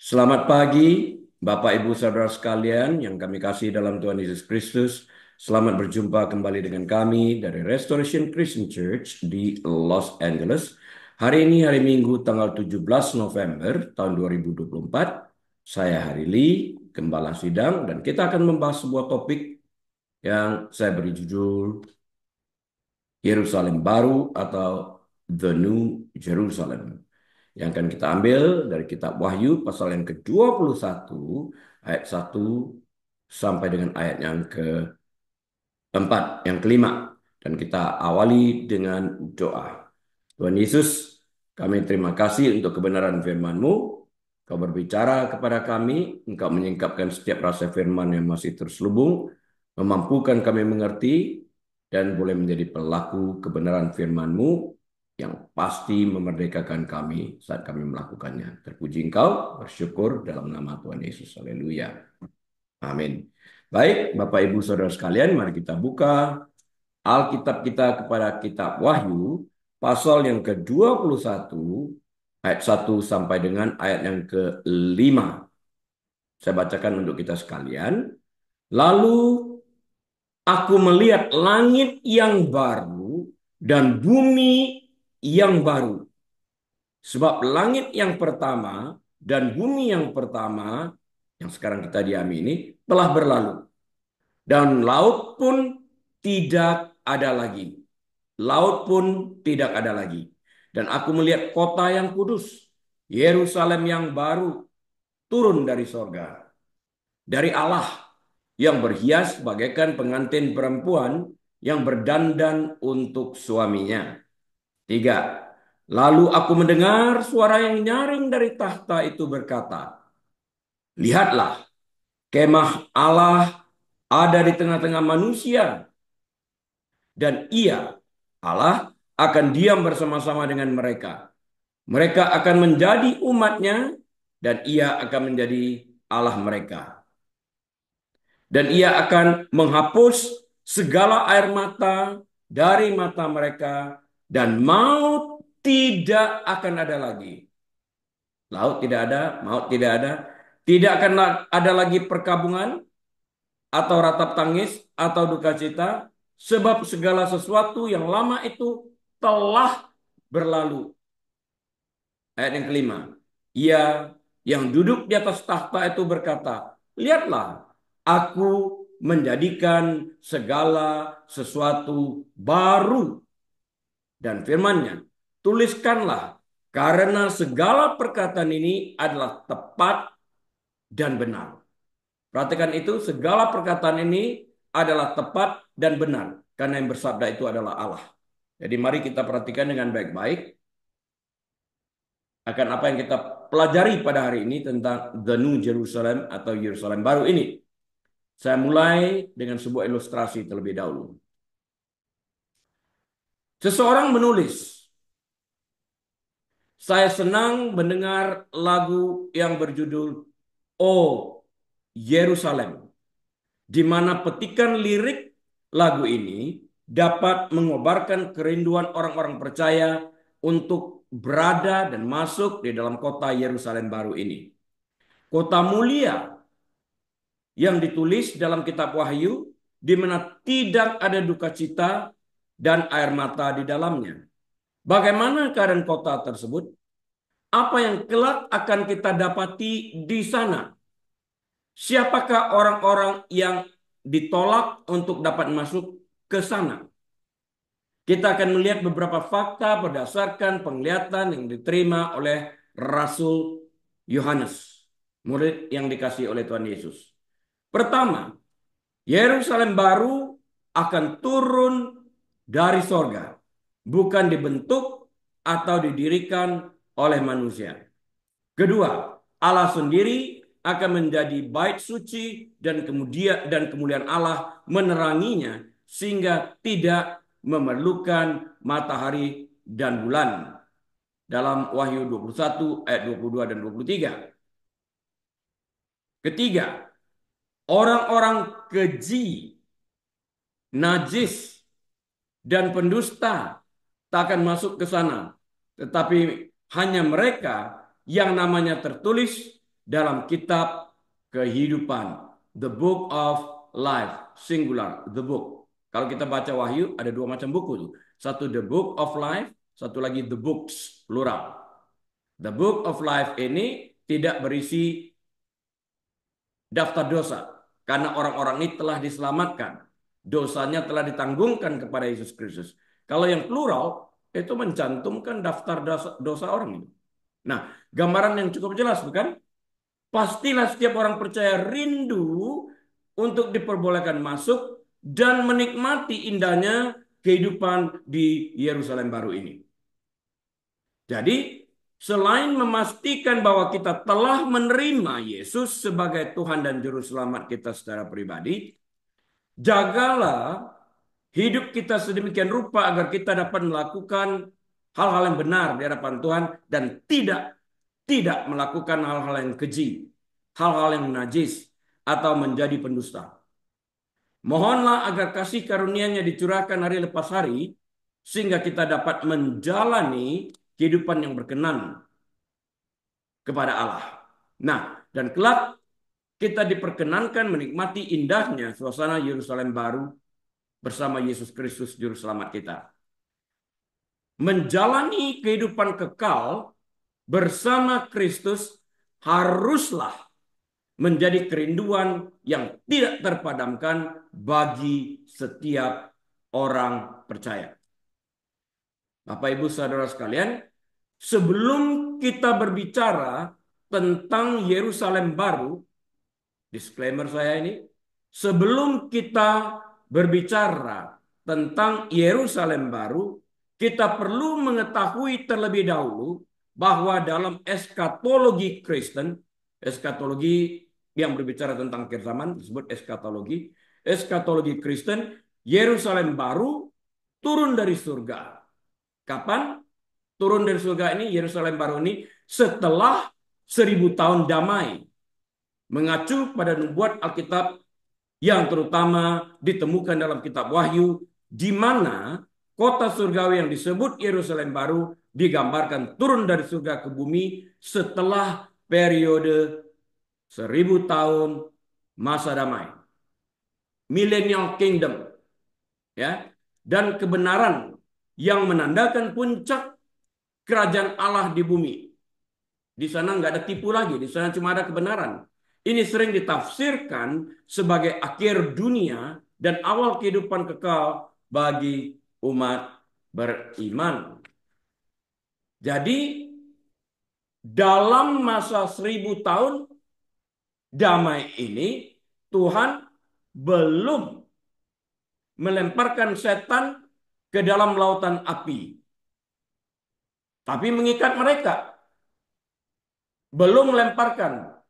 Selamat pagi, Bapak Ibu Saudara sekalian yang kami kasih dalam Tuhan Yesus Kristus. Selamat berjumpa kembali dengan kami dari Restoration Christian Church di Los Angeles. Hari ini hari Minggu tanggal 17 November tahun 2024. Saya Hari Lee, Gembala Sidang, dan kita akan membahas sebuah topik yang saya beri judul Yerusalem Baru atau The New Jerusalem, yang akan kita ambil dari kitab Wahyu pasal yang ke-21 ayat 1 sampai dengan ayat yang keempat, yang kelima. Dan kita awali dengan doa. Tuhan Yesus, kami terima kasih untuk kebenaran firman-Mu. Kau berbicara kepada kami, Engkau menyingkapkan setiap rasa firman yang masih terselubung, memampukan kami mengerti, dan boleh menjadi pelaku kebenaran firman-Mu yang pasti memerdekakan kami saat kami melakukannya. Terpuji Engkau, bersyukur dalam nama Tuhan Yesus. Haleluya. Amin. Baik, Bapak Ibu Saudara sekalian, mari kita buka Alkitab kita kepada kitab Wahyu, pasal yang ke-21, ayat 1 sampai dengan ayat yang ke-5. Saya bacakan untuk kita sekalian. Lalu aku melihat langit yang baru dan bumi yang baru. Sebab langit yang pertama dan bumi yang pertama, yang sekarang kita diami ini, telah berlalu. Dan laut pun tidak ada lagi. Laut pun tidak ada lagi. Dan aku melihat kota yang kudus, Yerusalem yang baru, turun dari sorga, dari Allah, yang berhias bagaikan pengantin perempuan yang berdandan untuk suaminya. 3. Lalu aku mendengar suara yang nyaring dari tahta itu berkata, lihatlah, kemah Allah ada di tengah-tengah manusia, dan ia, Allah, akan diam bersama-sama dengan mereka. Mereka akan menjadi umatnya, dan ia akan menjadi Allah mereka. Dan ia akan menghapus segala air mata dari mata mereka, dan maut tidak akan ada lagi. Laut tidak ada, maut tidak ada. Tidak akan ada lagi perkabungan, atau ratap tangis, atau duka cita, sebab segala sesuatu yang lama itu telah berlalu. Ayat yang kelima. Ia yang duduk di atas tahta itu berkata, lihatlah, aku menjadikan segala sesuatu baru. Dan firman-Nya, tuliskanlah, karena segala perkataan ini adalah tepat dan benar. Perhatikan itu, segala perkataan ini adalah tepat dan benar. Karena yang bersabda itu adalah Allah. Jadi mari kita perhatikan dengan baik-baik akan apa yang kita pelajari pada hari ini tentang The New Jerusalem atau Yerusalem baru ini. Saya mulai dengan sebuah ilustrasi terlebih dahulu. Seseorang menulis, saya senang mendengar lagu yang berjudul Oh Yerusalem, di mana petikan lirik lagu ini dapat mengobarkan kerinduan orang-orang percaya untuk berada dan masuk di dalam kota Yerusalem baru ini. Kota mulia yang ditulis dalam kitab Wahyu, di mana tidak ada duka cita dan air mata di dalamnya. Bagaimana keadaan kota tersebut? Apa yang kelak akan kita dapati di sana? Siapakah orang-orang yang ditolak untuk dapat masuk ke sana? Kita akan melihat beberapa fakta berdasarkan penglihatan yang diterima oleh Rasul Yohanes, murid yang dikasihi oleh Tuhan Yesus. Pertama, Yerusalem baru akan turun dari sorga, bukan dibentuk atau didirikan oleh manusia. Kedua, Allah sendiri akan menjadi bait suci dan kemuliaan Allah meneranginya sehingga tidak memerlukan matahari dan bulan. Dalam Wahyu 21 ayat 22 dan 23. Ketiga, orang-orang keji, najis, dan pendusta tak akan masuk ke sana. Tetapi hanya mereka yang namanya tertulis dalam kitab kehidupan. The Book of Life, singular, the book. Kalau kita baca Wahyu, ada dua macam buku tuh. Satu the Book of Life, satu lagi the books, plural. The Book of Life ini tidak berisi daftar dosa. Karena orang-orang ini telah diselamatkan. Dosanya telah ditanggungkan kepada Yesus Kristus. Kalau yang plural, itu mencantumkan daftar dosa orang itu. Nah, gambaran yang cukup jelas bukan? Pastilah setiap orang percaya rindu untuk diperbolehkan masuk dan menikmati indahnya kehidupan di Yerusalem baru ini. Jadi, selain memastikan bahwa kita telah menerima Yesus sebagai Tuhan dan Juru Selamat kita secara pribadi, jagalah hidup kita sedemikian rupa agar kita dapat melakukan hal-hal yang benar di hadapan Tuhan dan tidak melakukan hal-hal yang keji, hal-hal yang najis, atau menjadi pendusta. Mohonlah agar kasih karunia-Nya dicurahkan hari lepas hari, sehingga kita dapat menjalani kehidupan yang berkenan kepada Allah. Nah, dan kelak kita diperkenankan menikmati indahnya suasana Yerusalem baru bersama Yesus Kristus Juru Selamat kita. Menjalani kehidupan kekal bersama Kristus haruslah menjadi kerinduan yang tidak terpadamkan bagi setiap orang percaya. Bapak Ibu Saudara sekalian, sebelum kita berbicara tentang Yerusalem baru, disclaimer saya ini, sebelum kita berbicara tentang Yerusalem baru, kita perlu mengetahui terlebih dahulu bahwa dalam eskatologi Kristen, eskatologi yang berbicara tentang akhir zaman disebut eskatologi, eskatologi Kristen, Yerusalem baru turun dari surga. Kapan turun dari surga ini, Yerusalem baru ini? Setelah 1000 tahun damai. Mengacu pada nubuat Alkitab yang terutama ditemukan dalam kitab Wahyu, di mana kota surgawi yang disebut Yerusalem baru digambarkan turun dari surga ke bumi setelah periode 1000 tahun masa damai. Millennial Kingdom. Ya, dan kebenaran yang menandakan puncak kerajaan Allah di bumi. Di sana nggak ada tipu lagi, di sana cuma ada kebenaran. Ini sering ditafsirkan sebagai akhir dunia dan awal kehidupan kekal bagi umat beriman. Jadi dalam masa 1000 tahun damai ini, Tuhan belum melemparkan setan ke dalam lautan api, tapi mengikat mereka. Belum melemparkan,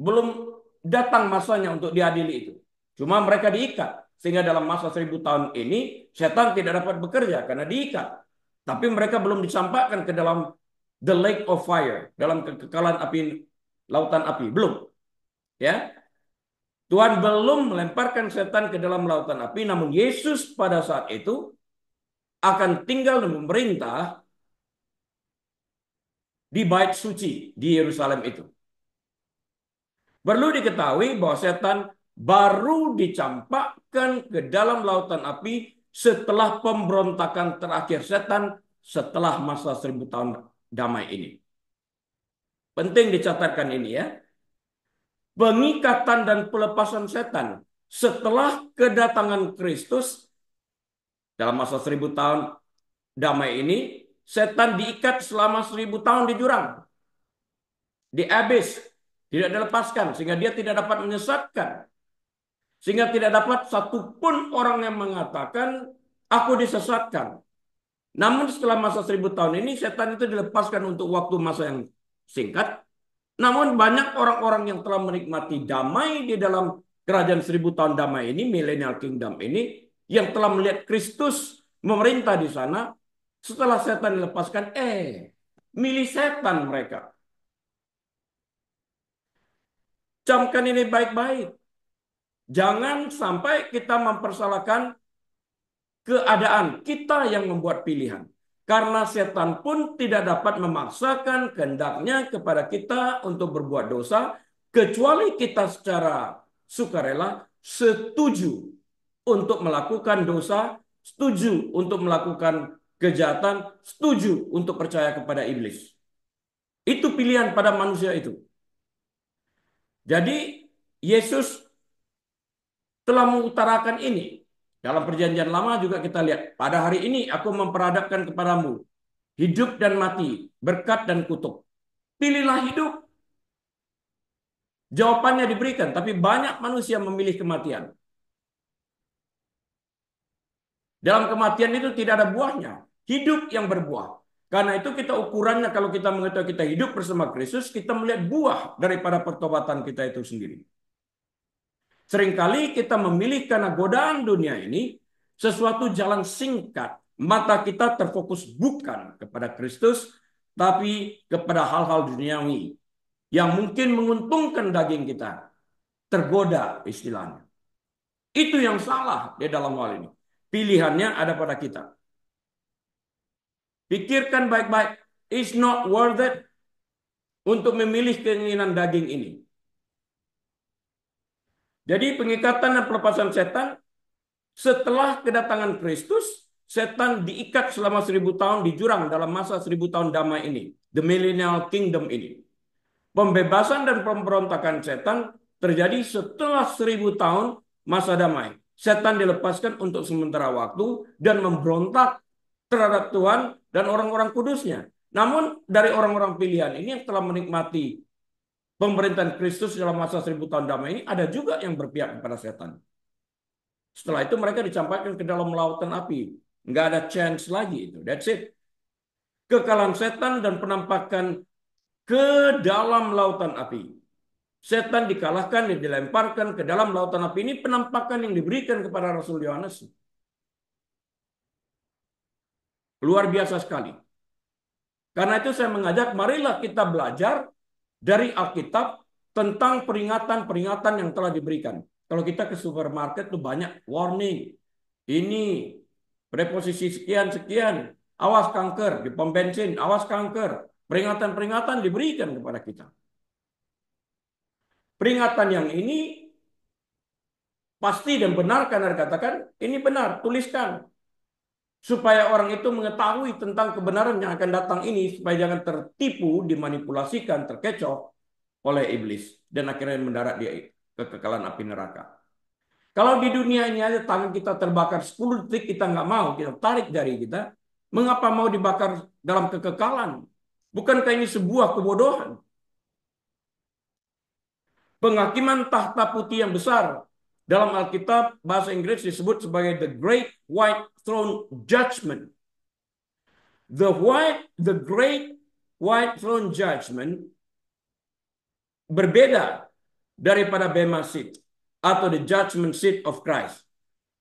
belum datang masanya untuk diadili itu. Cuma mereka diikat. Sehingga dalam masa 1000 tahun ini, setan tidak dapat bekerja karena diikat. Tapi mereka belum dicampakkan ke dalam the lake of fire, dalam kekekalan api, lautan api. Belum. Ya, Tuhan belum melemparkan setan ke dalam lautan api, namun Yesus pada saat itu akan tinggal dan memerintah di bait suci di Yerusalem itu. Perlu diketahui bahwa setan baru dicampakkan ke dalam lautan api setelah pemberontakan terakhir setan setelah masa 1000 tahun damai ini. Penting dicatatkan ini ya. Pengikatan dan pelepasan setan setelah kedatangan Kristus dalam masa 1000 tahun damai ini, setan diikat selama 1000 tahun di jurang, di abyss, tidak dilepaskan sehingga dia tidak dapat menyesatkan. Sehingga tidak dapat satupun orang yang mengatakan, aku disesatkan. Namun setelah masa 1000 tahun ini, setan itu dilepaskan untuk waktu masa yang singkat. Namun banyak orang-orang yang telah menikmati damai di dalam kerajaan 1000 tahun damai ini, Millennial Kingdom ini, yang telah melihat Kristus memerintah di sana, setelah setan dilepaskan, milih setan mereka. Camkan ini baik-baik. Jangan sampai kita mempersalahkan keadaan kita yang membuat pilihan. Karena setan pun tidak dapat memaksakan kehendaknya kepada kita untuk berbuat dosa, kecuali kita secara sukarela setuju untuk melakukan dosa, setuju untuk melakukan kejahatan, setuju untuk percaya kepada iblis. Itu pilihan pada manusia itu. Jadi Yesus telah mengutarakan ini. Dalam perjanjian lama juga kita lihat. Pada hari ini aku memperadabkan kepadamu hidup dan mati, berkat dan kutuk. Pilihlah hidup. Jawabannya diberikan, tapi banyak manusia memilih kematian. Dalam kematian itu tidak ada buahnya. Hidup yang berbuah. Karena itu kita ukurannya kalau kita mengetahui kita hidup bersama Kristus, kita melihat buah daripada pertobatan kita itu sendiri. Seringkali kita memilih karena godaan dunia ini sesuatu jalan singkat. Mata kita terfokus bukan kepada Kristus, tapi kepada hal-hal duniawi yang mungkin menguntungkan daging kita. Tergoda istilahnya. Itu yang salah di dalam hal ini. Pilihannya ada pada kita. Pikirkan baik-baik. It's not worth it untuk memilih keinginan daging ini. Jadi pengikatan dan pelepasan setan setelah kedatangan Kristus, setan diikat selama 1000 tahun di jurang dalam masa 1000 tahun damai ini. The Millennial Kingdom ini. Pembebasan dan pemberontakan setan terjadi setelah 1000 tahun masa damai. Setan dilepaskan untuk sementara waktu dan memberontak terhadap Tuhan dan orang-orang kudusnya. Namun dari orang-orang pilihan ini yang telah menikmati pemerintahan Kristus dalam masa 1000 tahun damai ini, ada juga yang berpihak kepada setan. Setelah itu mereka dicampakkan ke dalam lautan api. Nggak ada chance lagi itu. That's it. Kekalahan setan dan penampakan ke dalam lautan api. Setan dikalahkan dan dilemparkan ke dalam lautan api. Ini penampakan yang diberikan kepada Rasul Yohanes. Luar biasa sekali. Karena itu saya mengajak, marilah kita belajar dari Alkitab tentang peringatan-peringatan yang telah diberikan. Kalau kita ke supermarket tuh banyak warning. Ini preposisi sekian-sekian. Awas kanker di pom bensin, awas kanker. Peringatan-peringatan diberikan kepada kita. Peringatan yang ini pasti dan benar karena dikatakan ini benar, tuliskan. Supaya orang itu mengetahui tentang kebenaran yang akan datang ini, supaya jangan tertipu, dimanipulasikan, terkecoh oleh iblis dan akhirnya mendarat di kekekalan api neraka. Kalau di dunia ini aja tangan kita terbakar 10 detik kita nggak mau, kita tarik dari kita, mengapa mau dibakar dalam kekekalan? Bukankah ini sebuah kebodohan? Penghakiman tahta putih yang besar dalam Alkitab bahasa Inggris disebut sebagai the Great White Throne Judgment. The Great White Throne Judgment berbeda daripada Bema Seat atau the Judgment Seat of Christ.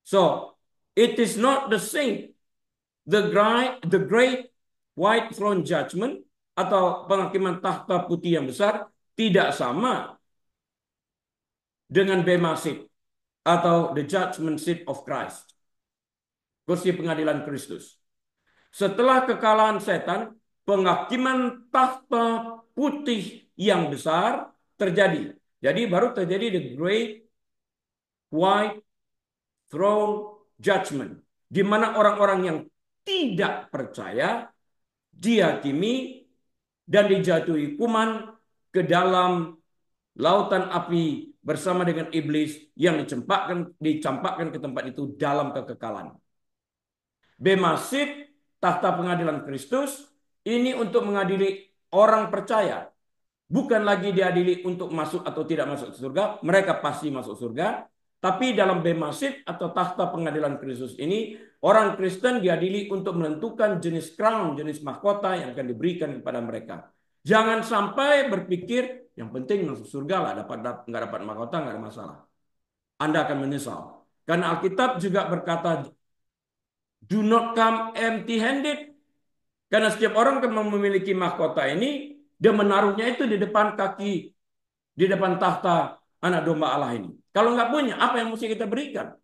So, it is not the same. The Great White Throne Judgment atau penghakiman tahta putih yang besar tidak sama dengan Bema Seat atau the Judgment Seat of Christ. Kursi pengadilan Kristus. Setelah kekalahan setan, penghakiman tahta putih yang besar terjadi. Jadi baru terjadi the Great White Throne Judgment, di mana orang-orang yang tidak percaya dihakimi dan dijatuhi hukuman ke dalam lautan api bersama dengan iblis yang dicampakkan ke tempat itu dalam kekekalan. Bema Seat, tahta pengadilan Kristus, ini untuk mengadili orang percaya. Bukan lagi diadili untuk masuk atau tidak masuk surga. Mereka pasti masuk surga. Tapi dalam Bema Seat atau tahta pengadilan Kristus ini, orang Kristen diadili untuk menentukan jenis crown, jenis mahkota yang akan diberikan kepada mereka. Jangan sampai berpikir, yang penting masuk surga lah, nggak dapat mahkota, nggak ada masalah. Anda akan menyesal. Karena Alkitab juga berkata, do not come empty-handed. Karena setiap orang yang memiliki mahkota ini, dia menaruhnya itu di depan kaki, di depan tahta anak domba Allah ini. Kalau nggak punya, apa yang mesti kita berikan?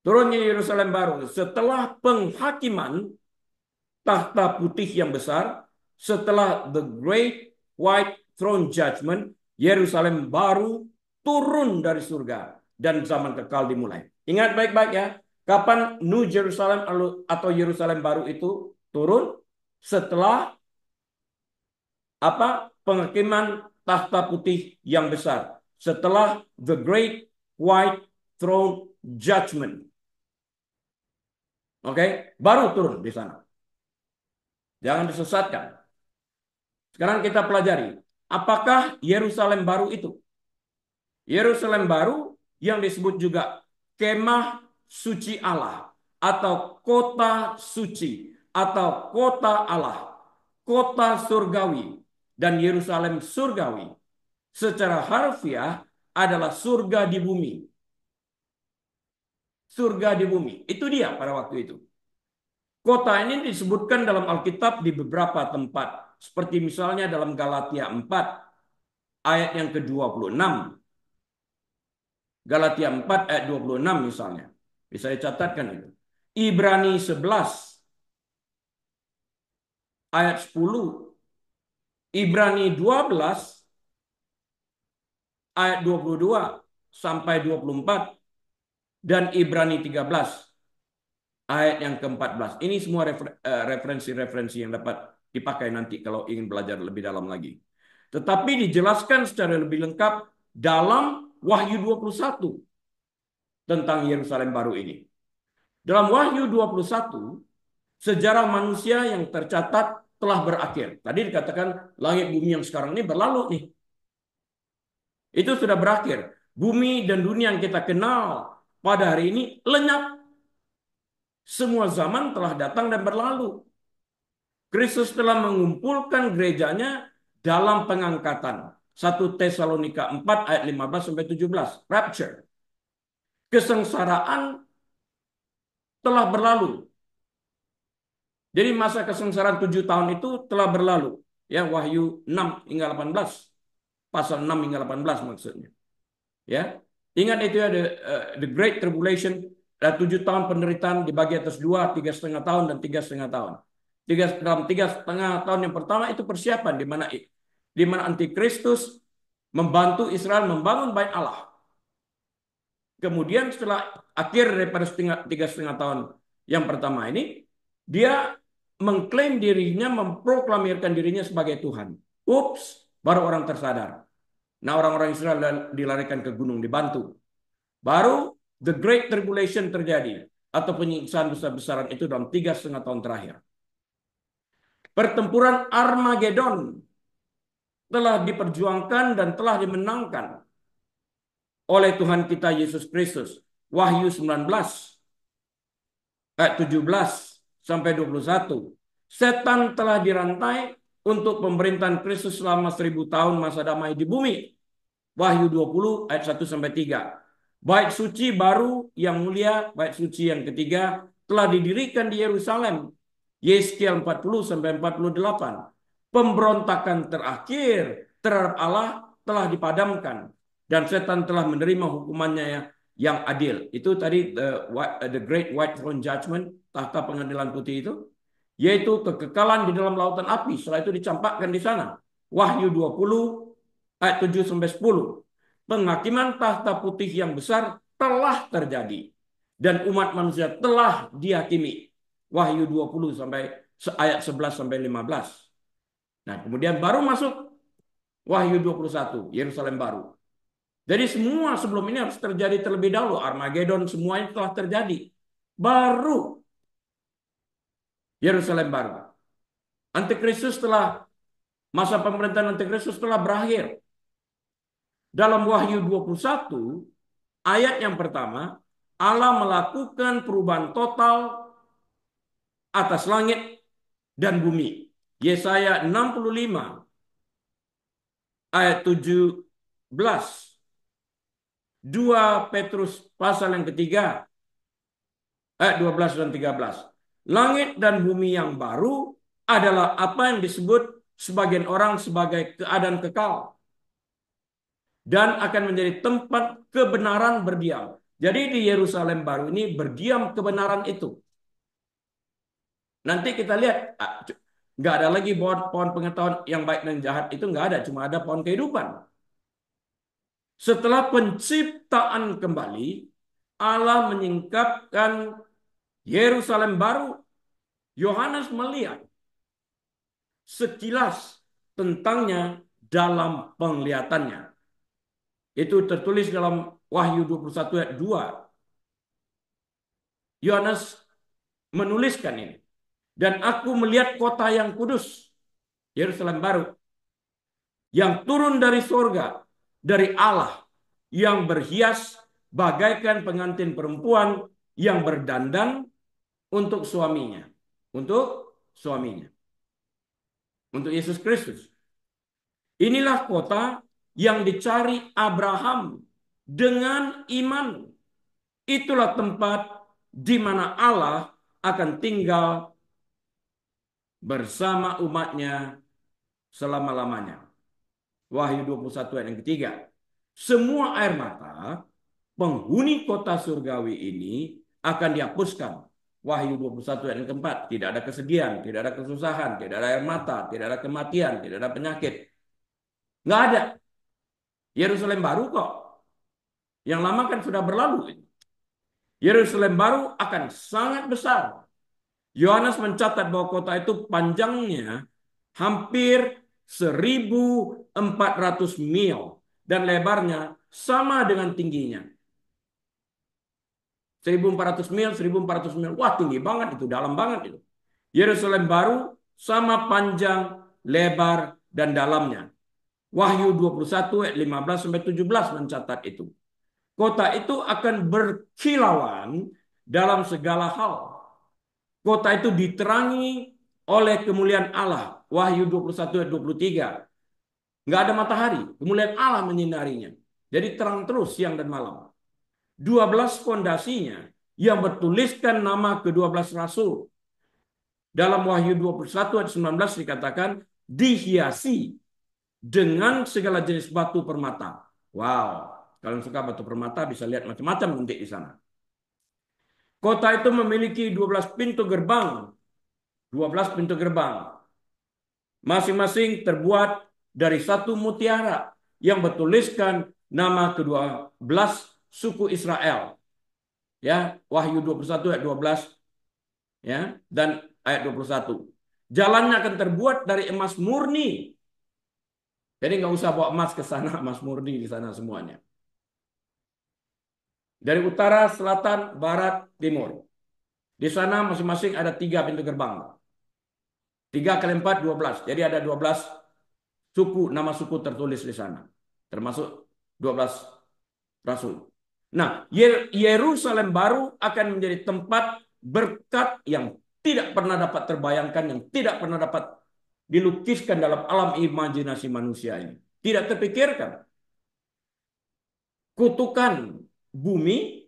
Turunnya Yerusalem baru setelah penghakiman takhta putih yang besar, setelah the great white throne judgment, Yerusalem baru turun dari surga dan zaman kekal dimulai. Ingat baik-baik ya, kapan New Jerusalem atau Yerusalem baru itu turun? Setelah apa? Penghakiman takhta putih yang besar. Setelah the great white throne judgment. Oke, baru turun di sana. Jangan disesatkan. Sekarang kita pelajari, apakah Yerusalem baru itu? Yerusalem baru yang disebut juga kemah suci Allah atau kota suci atau kota Allah, kota surgawi dan Yerusalem surgawi secara harfiah adalah surga di bumi. Surga di bumi. Itu dia pada waktu itu. Kota ini disebutkan dalam Alkitab di beberapa tempat. Seperti misalnya dalam Galatia 4 ayat yang ke-26. Galatia 4 ayat 26 misalnya. Bisa dicatatkan itu. Ibrani 11 ayat 10. Ibrani 12 ayat 22 sampai 24. Dan Ibrani 13 ayat yang ke-14. Ini semua referensi-referensi yang dapat dipakai nanti kalau ingin belajar lebih dalam lagi. Tetapi dijelaskan secara lebih lengkap dalam Wahyu 21 tentang Yerusalem baru ini. Dalam Wahyu 21, sejarah manusia yang tercatat telah berakhir. Tadi dikatakan langit bumi yang sekarang ini berlalu nih. Itu sudah berakhir. Bumi dan dunia yang kita kenal pada hari ini lenyap. Semua zaman telah datang dan berlalu. Kristus telah mengumpulkan gerejanya dalam pengangkatan. 1 Tesalonika 4 ayat 15 sampai 17. Rapture. Kesengsaraan telah berlalu. Jadi masa kesengsaraan 7 tahun itu telah berlalu. Ya, Wahyu 6 hingga 18. Pasal 6 hingga 18 maksudnya. Ya. Ingat itu ya, the Great Tribulation, ada 7 tahun penderitaan dibagi atas 2, 3,5 tahun dan 3,5 tahun. Dalam 3,5 tahun yang pertama itu persiapan di mana Antikristus membantu Israel membangun bait Allah. Kemudian setelah akhir daripada 3,5 tahun yang pertama ini, dia mengklaim dirinya, memproklamirkan dirinya sebagai Tuhan. Ups, baru orang tersadar. Nah, orang-orang Israel dilarikan ke gunung dibantu. Baru the Great Tribulation terjadi atau penyiksaan besar-besaran itu dalam 3,5 tahun terakhir. Pertempuran Armageddon telah diperjuangkan dan telah dimenangkan oleh Tuhan kita Yesus Kristus. Wahyu 19 ayat 17 sampai 21. Setan telah dirantai untuk pemerintahan Kristus selama 1.000 tahun masa damai di bumi. Wahyu 20 ayat 1 sampai 3. Bait suci baru yang mulia, bait suci yang ketiga telah didirikan di Yerusalem. Yeskiel 40 sampai 48. Pemberontakan terakhir terhadap Allah telah dipadamkan dan setan telah menerima hukumannya yang adil. Itu tadi the Great White Throne Judgment, tahta pengadilan putih itu, yaitu kekekalan di dalam lautan api. Setelah itu dicampakkan di sana. Wahyu 20 ayat 7 sampai 10. Penghakiman tahta putih yang besar telah terjadi dan umat manusia telah dihakimi. Wahyu 20 sampai ayat 11 sampai 15. Nah, kemudian baru masuk Wahyu 21, Yerusalem baru. Jadi semua sebelum ini harus terjadi terlebih dahulu. Armageddon semuanya telah terjadi. Baru Yerusalem baru. Antikristus telah masa pemerintahan Antikristus telah berakhir. Dalam Wahyu 21 ayat yang pertama, Allah melakukan perubahan total atas langit dan bumi. Yesaya 65 ayat 17. 2 Petrus pasal yang ketiga ayat 12 dan 13. Langit dan bumi yang baru adalah apa yang disebut sebagian orang sebagai keadaan kekal dan akan menjadi tempat kebenaran berdiam. Jadi di Yerusalem baru ini berdiam kebenaran itu. Nanti kita lihat, nggak ada lagi pohon pengetahuan yang baik dan jahat itu nggak ada, cuma ada pohon kehidupan. Setelah penciptaan kembali, Allah menyingkapkan Yerusalem baru. Yohanes melihat sekilas tentangnya dalam penglihatannya. Itu tertulis dalam Wahyu 21 ayat 2. Yohanes menuliskan ini. Dan aku melihat kota yang kudus, Yerusalem baru, yang turun dari surga, dari Allah, yang berhias bagaikan pengantin perempuan yang berdandan untuk suaminya. Untuk suaminya. Untuk Yesus Kristus. Inilah kota yang dicari Abraham dengan iman. Itulah tempat di mana Allah akan tinggal bersama umatnya selama-lamanya. Wahyu 21 ayat yang ketiga. Semua air mata penghuni kota surgawi ini akan dihapuskan. Wahyu 21 ayat yang keempat. Tidak ada kesedihan, tidak ada kesusahan, tidak ada air mata, tidak ada kematian, tidak ada penyakit. Nggak ada. Yerusalem baru kok. Yang lama kan sudah berlalu. Yerusalem baru akan sangat besar. Yohanes mencatat bahwa kota itu panjangnya hampir 1.400 mil dan lebarnya sama dengan tingginya. 1.400 mil, 1.400 mil. Wah, tinggi banget itu, dalam banget itu. Yerusalem baru sama panjang, lebar, dan dalamnya. Wahyu 21 ayat 15 sampai 17 mencatat itu. Kota itu akan berkilauan dalam segala hal. Kota itu diterangi oleh kemuliaan Allah. Wahyu 21 ayat 23. Nggak ada matahari. Kemuliaan Allah menyinarinya. Jadi terang terus siang dan malam. 12 fondasinya yang bertuliskan nama ke-12 rasul. Dalam Wahyu 21 ayat 19 dikatakan dihiasi dengan segala jenis batu permata. Wow. Kalau suka batu permata bisa lihat macam-macam nanti di sana. Kota itu memiliki 12 pintu gerbang. 12 pintu gerbang. Masing-masing terbuat dari satu mutiara yang bertuliskan nama ke-12 suku Israel. Ya, Wahyu 21 ayat 12 ya dan ayat 21. Jalannya akan terbuat dari emas murni. Jadi nggak usah bawa emas ke sana, emas murni di sana semuanya. Dari utara, selatan, barat, timur. Di sana masing-masing ada 3 pintu gerbang. 3 kali 4, 12. Jadi ada 12 suku, nama suku tertulis di sana. Termasuk 12 rasul. Nah, Yerusalem baru akan menjadi tempat berkat yang tidak pernah dapat terbayangkan, yang tidak pernah dapat dilukiskan dalam alam imajinasi manusia ini. Tidak terpikirkan. Kutukan bumi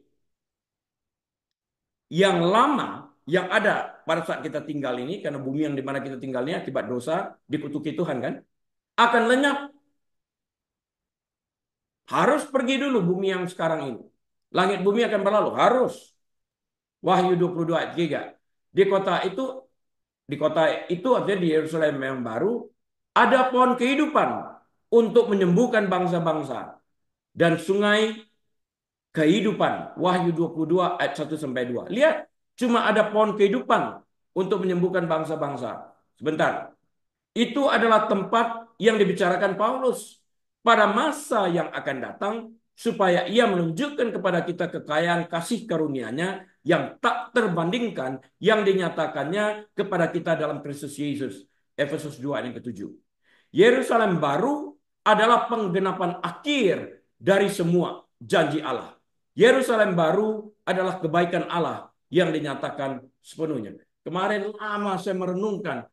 yang lama yang ada pada saat kita tinggal ini, karena bumi yang di mana kita tinggal ini akibat dosa dikutuki Tuhan kan, akan lenyap. Harus pergi dulu bumi yang sekarang ini. Langit bumi akan berlalu, harus. Wahyu 22 ayat 3. Di kota itu, artinya di Yerusalem yang baru, ada pohon kehidupan untuk menyembuhkan bangsa-bangsa dan sungai kehidupan. Wahyu 22 ayat 1 sampai 2. Lihat, cuma ada pohon kehidupan untuk menyembuhkan bangsa-bangsa. Sebentar. Itu adalah tempat yang dibicarakan Paulus pada masa yang akan datang supaya ia menunjukkan kepada kita kekayaan kasih karunia-Nya yang tak terbandingkan yang dinyatakannya kepada kita dalam Kristus Yesus. Efesus 2 ayat yang ke-7. Yerusalem baru adalah penggenapan akhir dari semua janji Allah. Yerusalem baru adalah kebaikan Allah yang dinyatakan sepenuhnya. Kemarin lama saya merenungkan,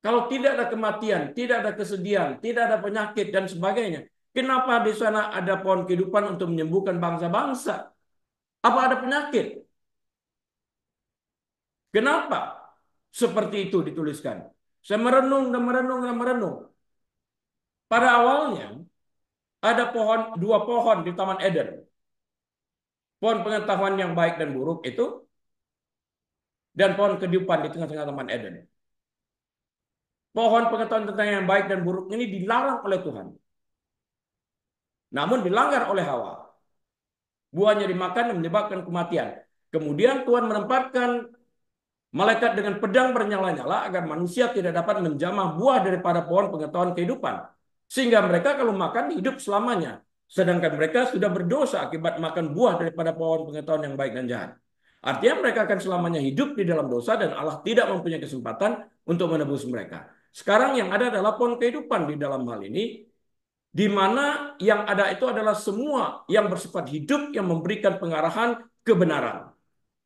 kalau tidak ada kematian, tidak ada kesedihan, tidak ada penyakit dan sebagainya, kenapa di sana ada pohon kehidupan untuk menyembuhkan bangsa-bangsa? Apa ada penyakit? Kenapa seperti itu dituliskan? Saya merenung dan merenung dan merenung. Pada awalnya ada dua pohon di Taman Eden. Pohon pengetahuan yang baik dan buruk itu, dan pohon kehidupan di tengah-tengah Taman Eden. Pohon pengetahuan tentang yang baik dan buruk ini dilarang oleh Tuhan. Namun dilanggar oleh Hawa. Buahnya dimakan dan menyebabkan kematian. Kemudian Tuhan menempatkan malaikat dengan pedang bernyala-nyala agar manusia tidak dapat menjamah buah daripada pohon pengetahuan kehidupan. Sehingga mereka kalau makan hidup selamanya. Sedangkan mereka sudah berdosa akibat makan buah daripada pohon pengetahuan yang baik dan jahat. Artinya mereka akan selamanya hidup di dalam dosa dan Allah tidak mempunyai kesempatan untuk menebus mereka. Sekarang yang ada adalah pohon kehidupan di dalam hal ini, di mana yang ada itu adalah semua yang bersifat hidup yang memberikan pengarahan kebenaran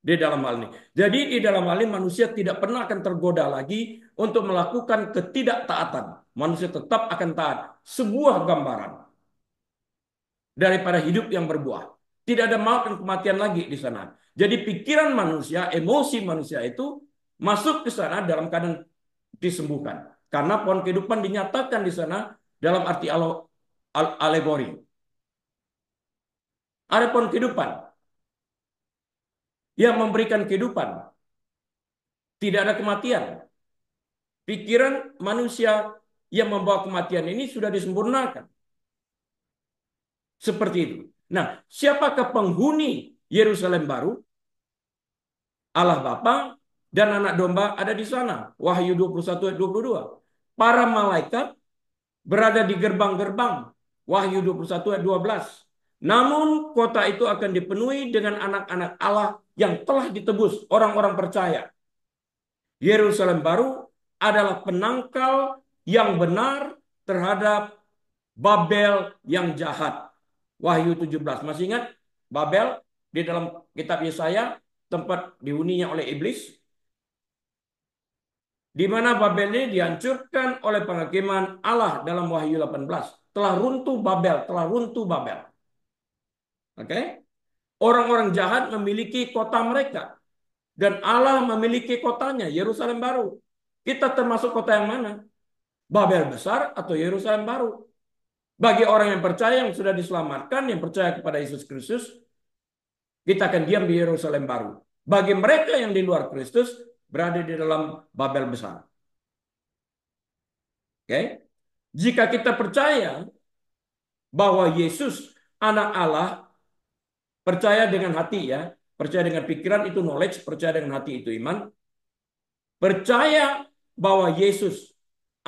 di dalam hal ini. Jadi di dalam hal ini manusia tidak pernah akan tergoda lagi untuk melakukan ketidaktaatan. Manusia tetap akan taat. Sebuah gambaran daripada hidup yang berbuah. Tidak ada maut dan kematian lagi di sana. Jadi pikiran manusia, emosi manusia itu masuk ke sana dalam keadaan disembuhkan. Karena pohon kehidupan dinyatakan di sana dalam arti alegori. Ada pohon kehidupan yang memberikan kehidupan. Tidak ada kematian. Pikiran manusia yang membawa kematian ini sudah disempurnakan. Seperti itu. Nah, siapakah penghuni Yerusalem baru? Allah Bapa dan anak domba ada di sana. Wahyu 21 ayat 22. Para malaikat berada di gerbang-gerbang. Wahyu 21 ayat 12. Namun kota itu akan dipenuhi dengan anak-anak Allah yang telah ditebus, orang-orang percaya. Yerusalem baru adalah penangkal yang benar terhadap Babel yang jahat. Wahyu 17. Masih ingat Babel di dalam kitab Yesaya, tempat dihuninya oleh iblis? Di mana Babel ini dihancurkan oleh penghakiman Allah dalam Wahyu 18. Telah runtuh Babel, telah runtuh Babel. Oke? Orang-orang jahat memiliki kota mereka. Dan Allah memiliki kotanya, Yerusalem baru. Kita termasuk kota yang mana? Babel besar atau Yerusalem baru? Bagi orang yang percaya, yang sudah diselamatkan, yang percaya kepada Yesus Kristus, kita akan diam di Yerusalem baru. Bagi mereka yang di luar Kristus, berada di dalam Babel besar. Oke? Jika kita percaya bahwa Yesus anak Allah, percaya dengan hati ya, percaya dengan pikiran itu knowledge, percaya dengan hati itu iman, percaya bahwa Yesus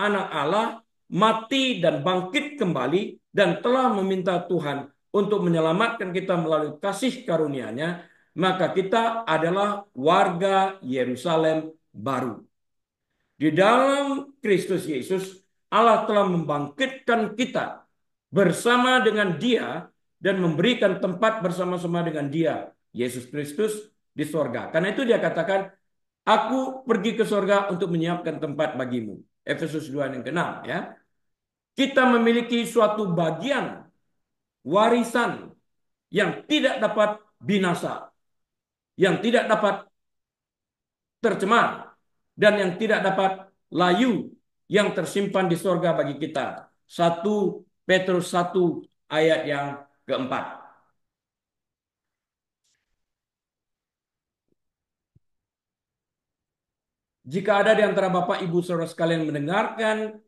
anak Allah mati dan bangkit kembali dan telah meminta Tuhan untuk menyelamatkan kita melalui kasih karunia-Nya, maka kita adalah warga Yerusalem baru. Di dalam Kristus Yesus, Allah telah membangkitkan kita bersama dengan Dia dan memberikan tempat bersama-sama dengan Dia, Yesus Kristus, di sorga. Karena itu Dia katakan, aku pergi ke sorga untuk menyiapkan tempat bagimu. Efesus 2 yang ke-6 ya. Kita memiliki suatu bagian warisan yang tidak dapat binasa, yang tidak dapat tercemar, dan yang tidak dapat layu, yang tersimpan di sorga bagi kita. 1 Petrus 1 ayat yang keempat. Jika ada di antara Bapak Ibu Saudara sekalian mendengarkan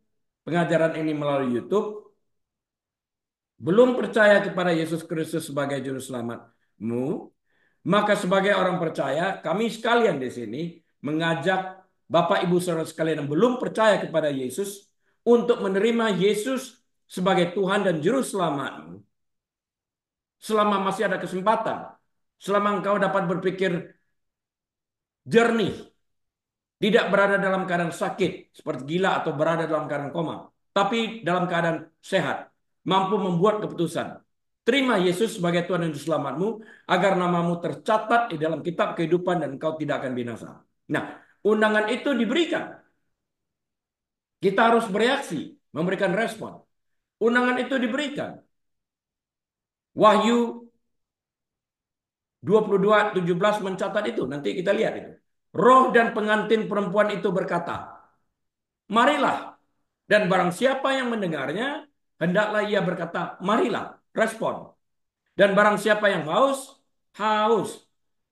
pengajaran ini melalui YouTube, belum percaya kepada Yesus Kristus sebagai juru selamatmu, maka sebagai orang percaya, kami sekalian di sini mengajak Bapak Ibu Saudara sekalian yang belum percaya kepada Yesus untuk menerima Yesus sebagai Tuhan dan juru selamatmu. Selama masih ada kesempatan, selama engkau dapat berpikir jernih, tidak berada dalam keadaan sakit seperti gila atau berada dalam keadaan koma, tapi dalam keadaan sehat, mampu membuat keputusan. Terima Yesus sebagai Tuhan dan Juru Selamatmu agar namamu tercatat di dalam kitab kehidupan dan engkau tidak akan binasa. Nah, undangan itu diberikan. Kita harus bereaksi, memberikan respon. Undangan itu diberikan. Wahyu 22:17 mencatat itu. Nanti kita lihat itu. Roh dan pengantin perempuan itu berkata, marilah. Dan barang siapa yang mendengarnya, hendaklah ia berkata, marilah. Respon. Dan barang siapa yang haus, haus.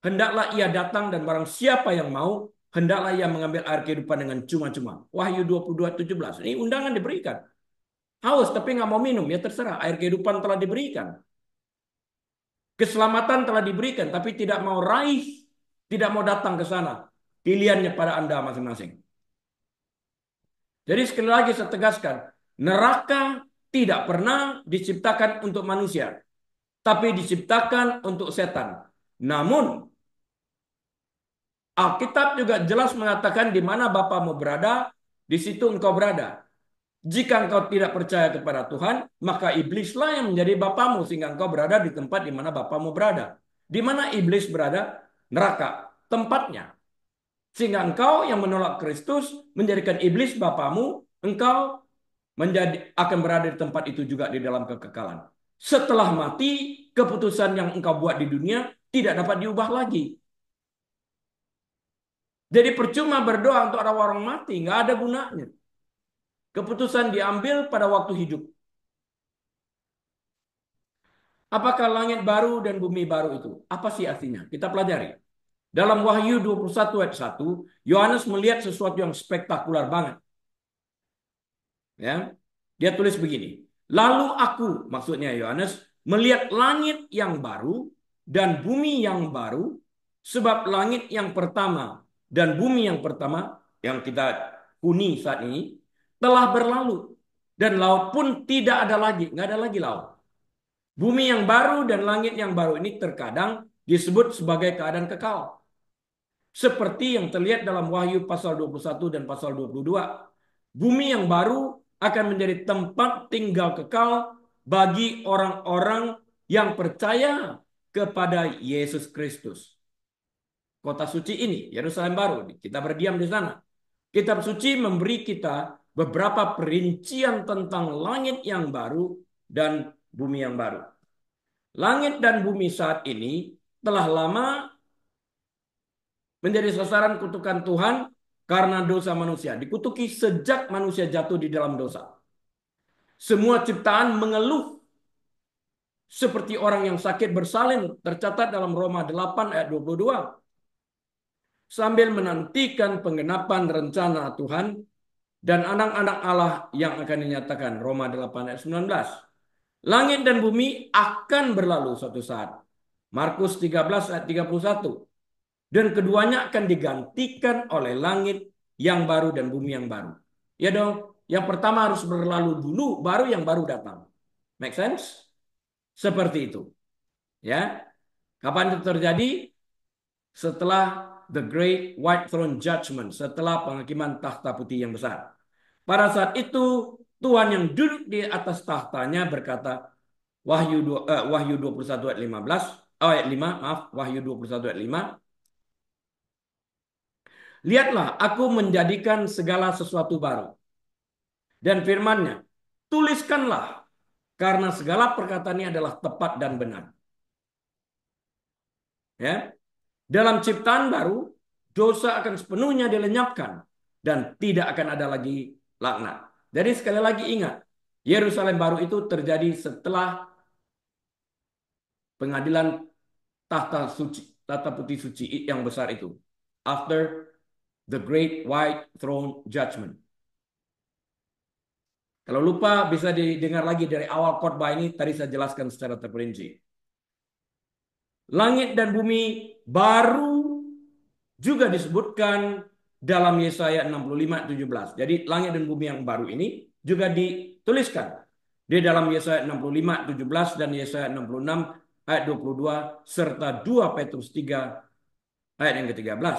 Hendaklah ia datang dan barang siapa yang mau, hendaklah ia mengambil air kehidupan dengan cuma-cuma. Wahyu 22:17. Ini undangan diberikan. Haus tapi nggak mau minum, ya terserah. Air kehidupan telah diberikan. Keselamatan telah diberikan, tapi tidak mau raih, tidak mau datang ke sana. Pilihannya pada Anda masing-masing. Jadi sekali lagi saya tegaskan, neraka tidak pernah diciptakan untuk manusia, tapi diciptakan untuk setan. Namun, Alkitab juga jelas mengatakan di mana Bapamu berada, di situ engkau berada. Jika engkau tidak percaya kepada Tuhan, maka iblislah yang menjadi bapamu sehingga engkau berada di tempat di mana bapamu berada. Di mana iblis berada? Neraka, tempatnya. Sehingga engkau yang menolak Kristus menjadikan iblis bapamu, engkau akan berada di tempat itu juga di dalam kekekalan. Setelah mati, keputusan yang engkau buat di dunia tidak dapat diubah lagi. Jadi percuma berdoa untuk orang-orang mati, nggak ada gunanya. Keputusan diambil pada waktu hidup. Apakah langit baru dan bumi baru itu? Apa sih artinya? Kita pelajari. Dalam Wahyu 21 ayat 1, Yohanes melihat sesuatu yang spektakuler banget. Ya. Dia tulis begini. Lalu aku, maksudnya Yohanes, melihat langit yang baru dan bumi yang baru, sebab langit yang pertama dan bumi yang pertama, yang kita huni saat ini, telah berlalu. Dan laut pun tidak ada lagi. Nggak ada lagi laut. Bumi yang baru dan langit yang baru ini terkadang disebut sebagai keadaan kekal. Seperti yang terlihat dalam Wahyu pasal 21 dan pasal 22. Bumi yang baru akan menjadi tempat tinggal kekal bagi orang-orang yang percaya kepada Yesus Kristus. Kota suci ini, Yerusalem baru, kita berdiam di sana. Kitab suci memberi kita beberapa perincian tentang langit yang baru dan bumi yang baru. Langit dan bumi saat ini telah lama menjadi sasaran kutukan Tuhan karena dosa manusia. Dikutuki sejak manusia jatuh di dalam dosa. Semua ciptaan mengeluh seperti orang yang sakit bersalin, tercatat dalam Roma 8 ayat 22. Sambil menantikan penggenapan rencana Tuhan dan anak-anak Allah yang akan dinyatakan. Roma 8 ayat 19. Langit dan bumi akan berlalu suatu saat. Markus 13 ayat 31. Dan keduanya akan digantikan oleh langit yang baru dan bumi yang baru. Ya dong, yang pertama harus berlalu dulu, baru yang baru datang. Make sense? Seperti itu. Ya. Kapan itu terjadi? Setelah the great white throne judgment, setelah penghakiman takhta putih yang besar. Pada saat itu Tuhan yang duduk di atas tahtanya berkata, Wahyu 21 ayat 15, ayat 5, maaf, Wahyu 21 ayat 5. Lihatlah, aku menjadikan segala sesuatu baru. Dan firman-Nya, tuliskanlah, karena segala perkataan ini adalah tepat dan benar. Ya, dalam ciptaan baru, dosa akan sepenuhnya dilenyapkan dan tidak akan ada lagi laknat. Jadi sekali lagi ingat, Yerusalem baru itu terjadi setelah pengadilan tahta suci, tahta putih suci yang besar itu. After the great white throne judgment. Kalau lupa bisa didengar lagi dari awal khotbah ini, tadi saya jelaskan secara terperinci. Langit dan bumi baru juga disebutkan dalam Yesaya 65:17. Jadi langit dan bumi yang baru ini juga dituliskan di dalam Yesaya 65:17 dan Yesaya 66 ayat 22 serta 2 Petrus 3 ayat yang ke-13.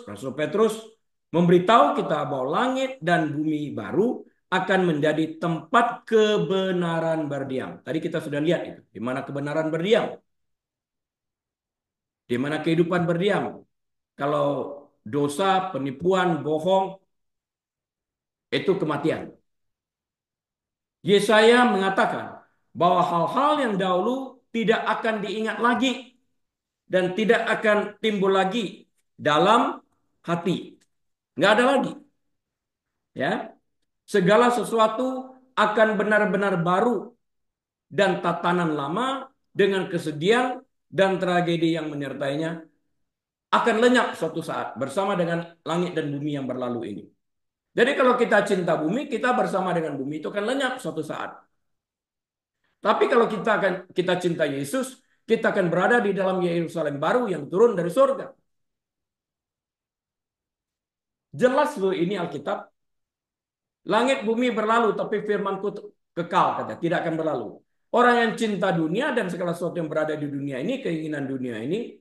Rasul Petrus memberitahu kita bahwa langit dan bumi baru akan menjadi tempat kebenaran berdiam. Tadi kita sudah lihat itu, di mana kebenaran berdiam. Di mana kehidupan berdiam. Kalau dosa, penipuan, bohong, itu kematian. Yesaya mengatakan bahwa hal-hal yang dahulu tidak akan diingat lagi dan tidak akan timbul lagi dalam hati. Nggak ada lagi. Ya, segala sesuatu akan benar-benar baru dan tatanan lama dengan kesedihan dan tragedi yang menyertainya akan lenyap suatu saat bersama dengan langit dan bumi yang berlalu ini. Jadi kalau kita cinta bumi, kita bersama dengan bumi itu akan lenyap suatu saat. Tapi kalau kita cinta Yesus, kita akan berada di dalam Yerusalem baru yang turun dari surga. Jelas loh ini Alkitab. Langit bumi berlalu, tapi firmanku kekal, kata, tidak akan berlalu. Orang yang cinta dunia dan segala sesuatu yang berada di dunia ini, keinginan dunia ini,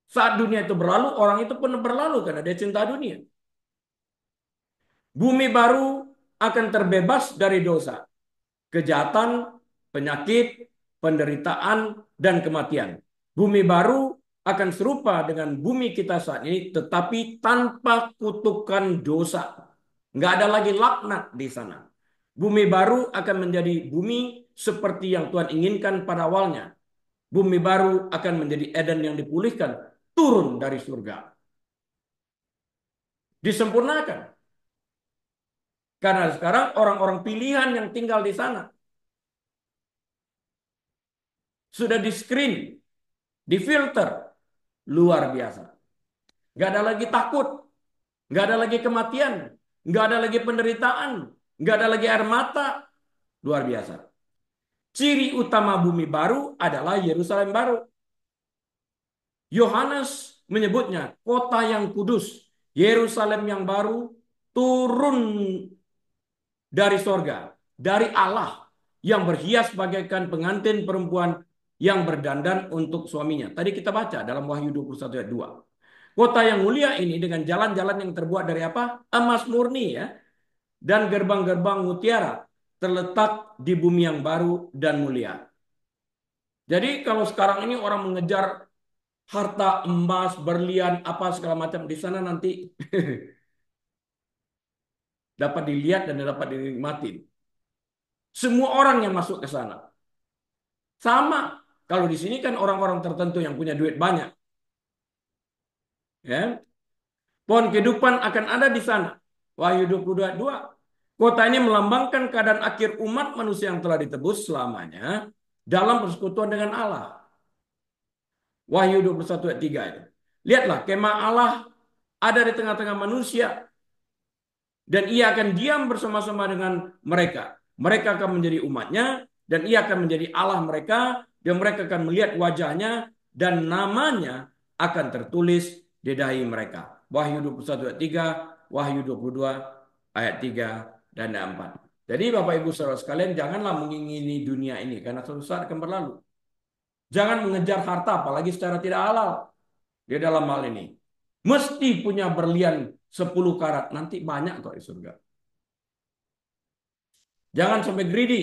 saat dunia itu berlalu, orang itu pun berlalu karena dia cinta dunia. Bumi baru akan terbebas dari dosa, kejahatan, penyakit, penderitaan, dan kematian. Bumi baru akan serupa dengan bumi kita saat ini, tetapi tanpa kutukan dosa. Nggak ada lagi laknat di sana. Bumi baru akan menjadi bumi seperti yang Tuhan inginkan pada awalnya. Bumi baru akan menjadi Eden yang dipulihkan, turun dari surga. Disempurnakan. Karena sekarang orang-orang pilihan yang tinggal di sana sudah di-screen, difilter, luar biasa. Nggak ada lagi takut, nggak ada lagi kematian, nggak ada lagi penderitaan, nggak ada lagi air mata, luar biasa. Ciri utama bumi baru adalah Yerusalem baru. Yohanes menyebutnya kota yang kudus, Yerusalem yang baru turun dari sorga, dari Allah yang berhias bagaikan pengantin perempuan yang berdandan untuk suaminya. Tadi kita baca dalam Wahyu 21 ayat 2. Kota yang mulia ini dengan jalan-jalan yang terbuat dari apa? Emas murni ya. Dan gerbang-gerbang mutiara terletak di bumi yang baru dan mulia. Jadi kalau sekarang ini orang mengejar harta emas, berlian, apa segala macam di sana nanti dapat dilihat dan dapat dinikmati. Semua orang yang masuk ke sana. Sama. Kalau di sini kan orang-orang tertentu yang punya duit banyak. Ya. Pohon kehidupan akan ada di sana. Wahyu 22:2. Kota ini melambangkan keadaan akhir umat manusia yang telah ditebus selamanya dalam persekutuan dengan Allah. Wahyu 21 ayat 3 itu. Lihatlah, kemah Allah ada di tengah-tengah manusia dan ia akan diam bersama-sama dengan mereka. Mereka akan menjadi umatnya dan ia akan menjadi Allah mereka dan mereka akan melihat wajahnya dan namanya akan tertulis di dahi mereka. Wahyu 21 ayat 3, Wahyu 22 ayat 3 dan 4. Jadi Bapak Ibu Saudara sekalian janganlah mengingini dunia ini karena suatu saat akan berlalu. Jangan mengejar harta apalagi secara tidak halal di dalam hal ini. Mesti punya berlian 10 karat. Nanti banyak kok di surga. Jangan sampai greedy.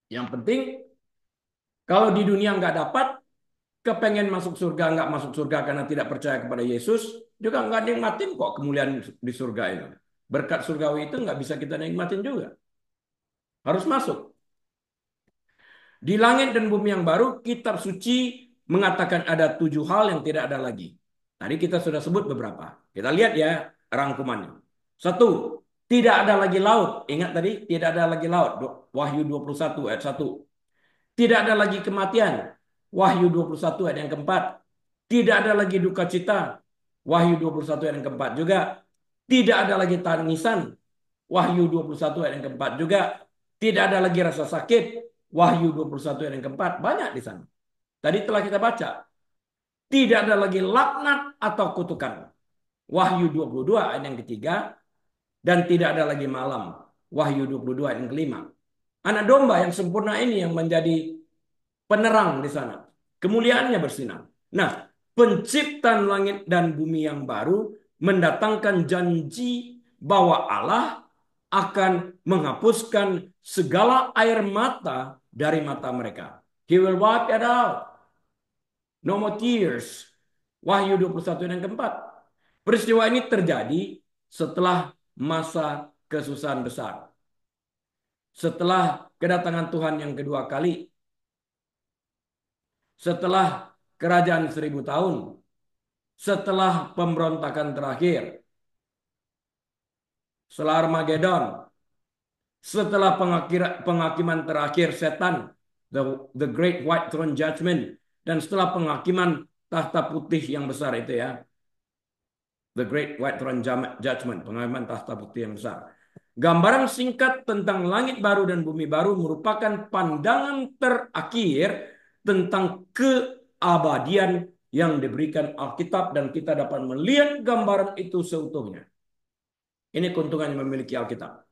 Yang penting kalau di dunia nggak dapat, kepengen masuk surga nggak masuk surga karena tidak percaya kepada Yesus, juga nggak nikmatin kok kemuliaan di surga itu. Berkat surgawi itu nggak bisa kita nikmatin juga. Harus masuk. Di langit dan bumi yang baru, kitab suci mengatakan ada 7 hal yang tidak ada lagi. Tadi kita sudah sebut beberapa. Kita lihat ya rangkumannya. Satu, tidak ada lagi laut. Ingat tadi, tidak ada lagi laut. Wahyu 21 ayat 1. Tidak ada lagi kematian. Wahyu 21 ayat yang keempat. Tidak ada lagi duka cita. Wahyu 21 ayat yang keempat juga. Tidak ada lagi tangisan. Wahyu 21 ayat yang keempat juga. Tidak ada lagi rasa sakit. Wahyu 21 ayat yang keempat. Banyak di sana. Tadi telah kita baca. Tidak ada lagi laknat atau kutukan. Wahyu 22 ayat yang ketiga. Dan tidak ada lagi malam. Wahyu 22 ayat yang kelima. Anak domba yang sempurna ini yang menjadi penerang di sana. Kemuliaannya bersinar. Nah, penciptaan langit dan bumi yang baru mendatangkan janji bahwa Allah akan menghapuskan segala air mata dari mata mereka. He will wipe it out. No more tears. Wahyu 21 yang keempat. Peristiwa ini terjadi setelah masa kesusahan besar. Setelah kedatangan Tuhan yang kedua kali. Setelah kerajaan 1000 tahun. Setelah pemberontakan terakhir. Setelah Armageddon. Setelah penghakiman terakhir setan, the great white throne judgment, dan setelah penghakiman tahta putih yang besar itu ya, the great white throne judgment, penghakiman tahta putih yang besar. Gambaran singkat tentang langit baru dan bumi baru merupakan pandangan terakhir tentang keabadian yang diberikan Alkitab, dan kita dapat melihat gambaran itu seutuhnya. Ini keuntungan memiliki Alkitab.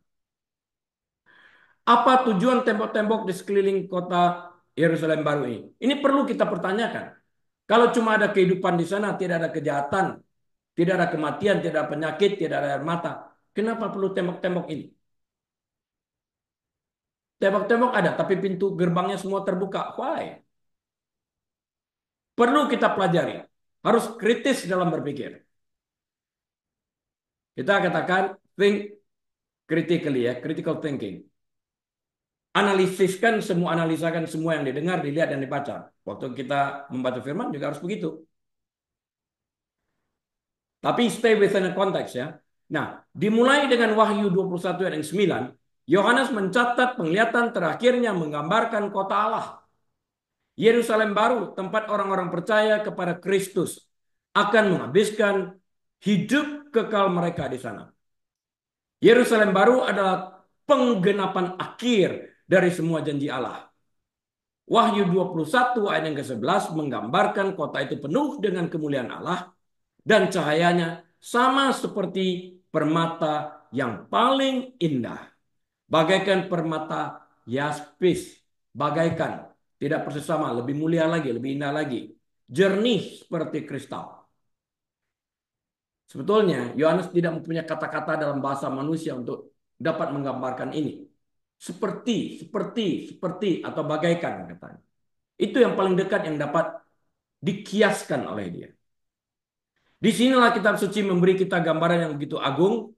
Apa tujuan tembok-tembok di sekeliling kota Yerusalem baru ini? Ini perlu kita pertanyakan. Kalau cuma ada kehidupan di sana, tidak ada kejahatan, tidak ada kematian, tidak ada penyakit, tidak ada air mata, kenapa perlu tembok-tembok ini? Tembok-tembok ada, tapi pintu gerbangnya semua terbuka. Why? Perlu kita pelajari. Harus kritis dalam berpikir. Kita katakan think critically ya, critical thinking. Analisakan semua yang didengar, dilihat, dan dibaca. Waktu kita membaca firman juga harus begitu. Tapi stay within the context ya. Nah, dimulai dengan Wahyu 21 ayat yang 9, Yohanes mencatat penglihatan terakhirnya menggambarkan kota Allah. Yerusalem baru, tempat orang-orang percaya kepada Kristus akan menghabiskan hidup kekal mereka di sana. Yerusalem baru adalah penggenapan akhir dari semua janji Allah. Wahyu 21 ayat yang ke-11 menggambarkan kota itu penuh dengan kemuliaan Allah dan cahayanya sama seperti permata yang paling indah. Bagaikan permata yaspis. Bagaikan. Tidak persis sama. Lebih mulia lagi. Lebih indah lagi. Jernih seperti kristal. Sebetulnya Yohanes tidak mempunyai kata-kata dalam bahasa manusia untuk dapat menggambarkan ini. Seperti, atau bagaikan katanya. Itu yang paling dekat yang dapat dikiaskan oleh dia. Disinilah kitab suci memberi kita gambaran yang begitu agung,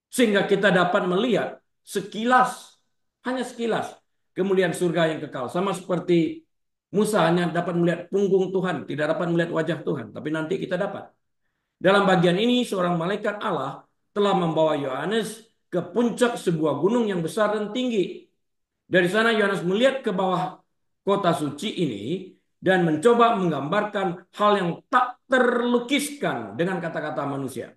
sehingga kita dapat melihat sekilas, hanya sekilas, kemuliaan surga yang kekal. Sama seperti Musa hanya dapat melihat punggung Tuhan, tidak dapat melihat wajah Tuhan. Tapi nanti kita dapat. Dalam bagian ini, seorang malaikat Allah telah membawa Yohanes ke puncak sebuah gunung yang besar dan tinggi. Dari sana Yohanes melihat ke bawah kota suci ini dan mencoba menggambarkan hal yang tak terlukiskan dengan kata-kata manusia.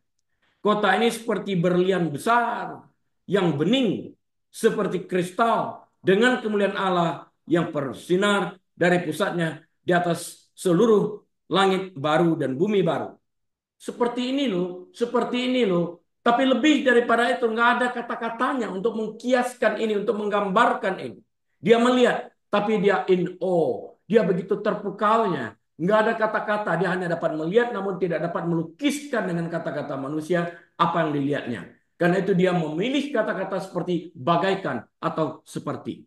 Kota ini seperti berlian besar yang bening seperti kristal dengan kemuliaan Allah yang bersinar dari pusatnya di atas seluruh langit baru dan bumi baru. Seperti ini loh, seperti ini loh. Tapi lebih daripada itu, nggak ada kata-katanya untuk mengkiaskan ini, untuk menggambarkan ini. Dia melihat, tapi dia in awe. Dia begitu terpukalnya. Nggak ada kata-kata, dia hanya dapat melihat, namun tidak dapat melukiskan dengan kata-kata manusia apa yang dilihatnya. Karena itu dia memilih kata-kata seperti bagaikan atau seperti.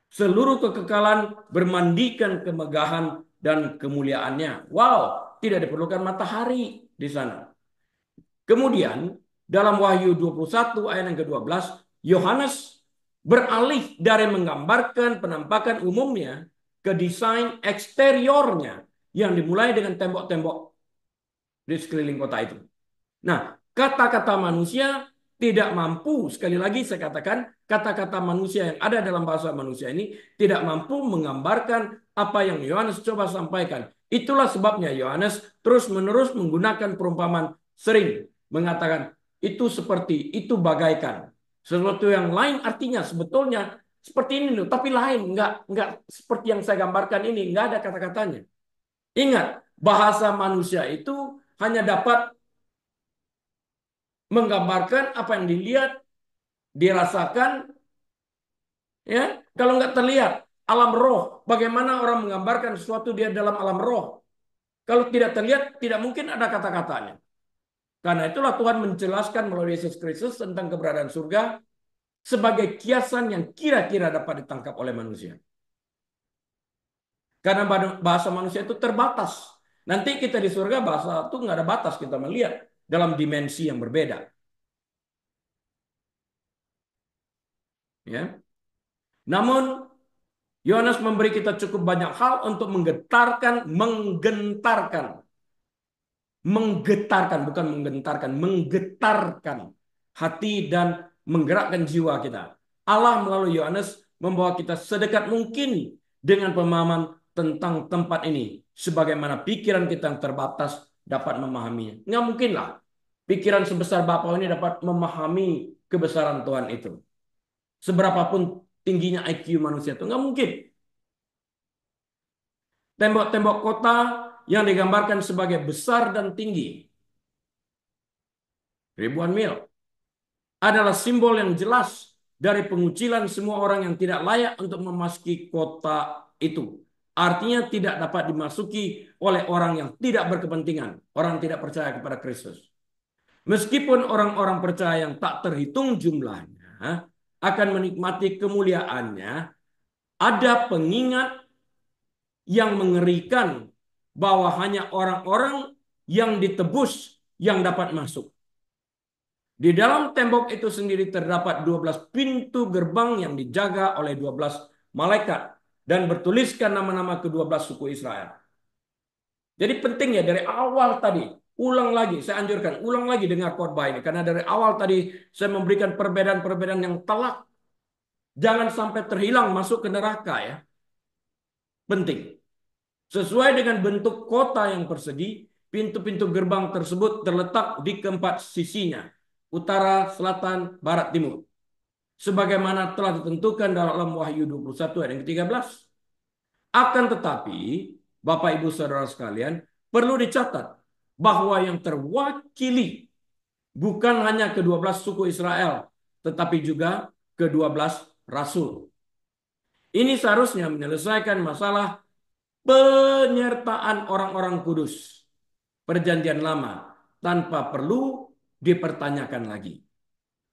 Seluruh kekekalan bermandikan kemegahan dan kemuliaannya. Wow, tidak diperlukan matahari di sana. Kemudian dalam Wahyu 21 ayat yang ke-12, Yohanes beralih dari menggambarkan penampakan umumnya ke desain eksteriornya yang dimulai dengan tembok-tembok di sekeliling kota itu. Nah, kata-kata manusia tidak mampu, sekali lagi saya katakan, kata-kata manusia yang ada dalam bahasa manusia ini tidak mampu menggambarkan apa yang Yohanes coba sampaikan. Itulah sebabnya Yohanes terus-menerus menggunakan perumpamaan, sering mengatakan itu seperti, itu bagaikan. Sesuatu yang lain artinya sebetulnya seperti ini loh, tapi lain, enggak seperti yang saya gambarkan ini, enggak ada kata-katanya. Ingat, bahasa manusia itu hanya dapat menggambarkan apa yang dilihat, dirasakan, ya. Kalau nggak terlihat, alam roh, bagaimana orang menggambarkan sesuatu dia dalam alam roh? Kalau tidak terlihat, tidak mungkin ada kata-katanya. Karena itulah Tuhan menjelaskan melalui Yesus Kristus tentang keberadaan surga sebagai kiasan yang kira-kira dapat ditangkap oleh manusia. Karena bahasa manusia itu terbatas. Nanti kita di surga bahasa itu nggak ada batas, kita melihat dalam dimensi yang berbeda. Ya. Namun Yohanes memberi kita cukup banyak hal untuk menggetarkan, bukan menggentarkan, menggetarkan hati dan menggerakkan jiwa kita. Allah melalui Yohanes membawa kita sedekat mungkin dengan pemahaman tentang tempat ini. Sebagaimana pikiran kita yang terbatas dapat memahaminya. Nggak mungkin lah pikiran sebesar Bapa ini dapat memahami kebesaran Tuhan itu. Seberapapun tingginya IQ manusia itu nggak mungkin. Tembok-tembok kota yang digambarkan sebagai besar dan tinggi, ribuan mil, adalah simbol yang jelas dari pengucilan semua orang yang tidak layak untuk memasuki kota itu. Artinya tidak dapat dimasuki oleh orang yang tidak berkepentingan, orang tidak percaya kepada Kristus. Meskipun orang-orang percaya yang tak terhitung jumlahnya akan menikmati kemuliaannya, ada pengingat yang mengerikan bahwa hanya orang-orang yang ditebus yang dapat masuk. Di dalam tembok itu sendiri terdapat 12 pintu gerbang yang dijaga oleh 12 malaikat dan bertuliskan nama-nama ke-12 suku Israel. Jadi penting ya dari awal tadi, ulang lagi, saya anjurkan, ulang lagi dengar khotbah ini. Karena dari awal tadi saya memberikan perbedaan-perbedaan yang telak. Jangan sampai terhilang masuk ke neraka ya. Penting. Sesuai dengan bentuk kota yang persegi, pintu-pintu gerbang tersebut terletak di keempat sisinya, utara, selatan, barat, timur. Sebagaimana telah ditentukan dalam Wahyu 21 ayat yang ke-13. Akan tetapi, Bapak Ibu Saudara sekalian, perlu dicatat bahwa yang terwakili bukan hanya ke-12 suku Israel, tetapi juga ke-12 rasul. Ini seharusnya menyelesaikan masalah penyertaan orang-orang kudus perjanjian lama tanpa perlu dipertanyakan lagi.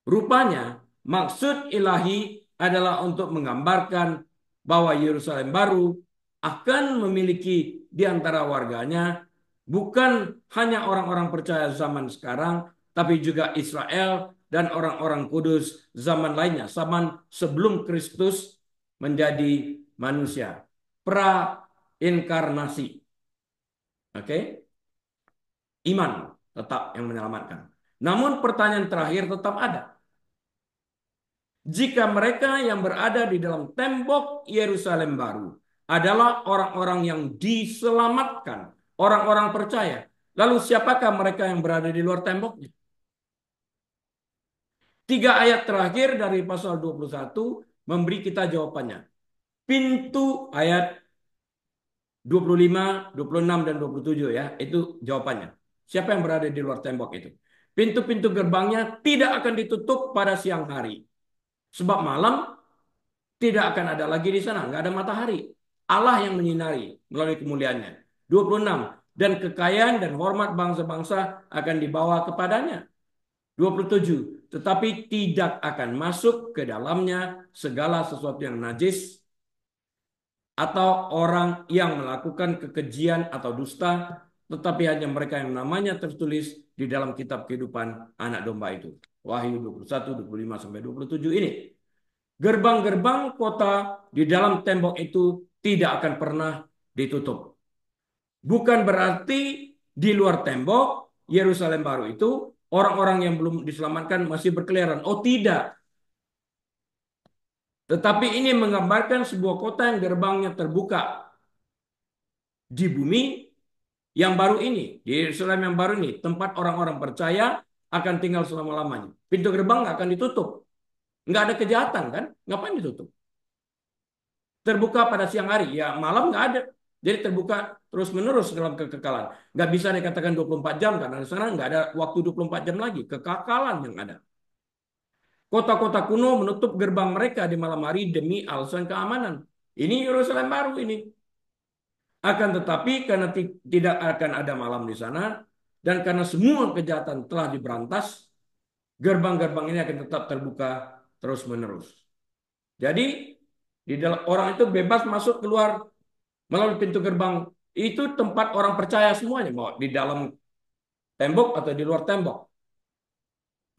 Rupanya maksud ilahi adalah untuk menggambarkan bahwa Yerusalem baru akan memiliki di antara warganya bukan hanya orang-orang percaya zaman sekarang, tapi juga Israel dan orang-orang kudus zaman lainnya, zaman sebelum Kristus menjadi manusia. Pra-inkarnasi. Oke? Iman tetap yang menyelamatkan. Namun pertanyaan terakhir tetap ada. Jika mereka yang berada di dalam tembok Yerusalem baru adalah orang-orang yang diselamatkan, orang-orang percaya, lalu siapakah mereka yang berada di luar temboknya? 3 ayat terakhir dari pasal 21 memberi kita jawabannya. Pintu ayat 25, 26, dan 27 ya, itu jawabannya. Siapa yang berada di luar tembok itu? Pintu-pintu gerbangnya tidak akan ditutup pada siang hari. Sebab malam tidak akan ada lagi di sana, nggak ada matahari. Allah yang menyinari melalui kemuliaannya. 26. Dan kekayaan dan hormat bangsa-bangsa akan dibawa kepadanya. 27. Tetapi tidak akan masuk ke dalamnya segala sesuatu yang najis atau orang yang melakukan kekejian atau dusta, tetapi hanya mereka yang namanya tertulis di dalam kitab kehidupan anak domba itu. Wahyu 21, 25 sampai 27 ini. Gerbang-gerbang kota di dalam tembok itu tidak akan pernah ditutup. Bukan berarti di luar tembok Yerusalem baru itu orang-orang yang belum diselamatkan masih berkeliaran. Oh tidak. Tetapi ini menggambarkan sebuah kota yang gerbangnya terbuka di bumi yang baru ini, di Yerusalem yang baru ini, tempat orang-orang percaya akan tinggal selama-lamanya. Pintu gerbang nggak akan ditutup. Nggak ada kejahatan kan? Ngapain ditutup? Terbuka pada siang hari, ya malam nggak ada. Jadi terbuka terus-menerus dalam kekekalan. Nggak bisa dikatakan 24 jam karena di sana nggak ada waktu 24 jam lagi. Kekekalan yang ada. Kota-kota kuno menutup gerbang mereka di malam hari demi alasan keamanan. Ini Yerusalem baru ini. Akan tetapi karena tidak akan ada malam di sana dan karena semua kejahatan telah diberantas, gerbang-gerbang ini akan tetap terbuka terus-menerus. Jadi di dalam orang itu bebas masuk keluar melalui pintu gerbang. Itu tempat orang percaya semuanya, mau di dalam tembok atau di luar tembok.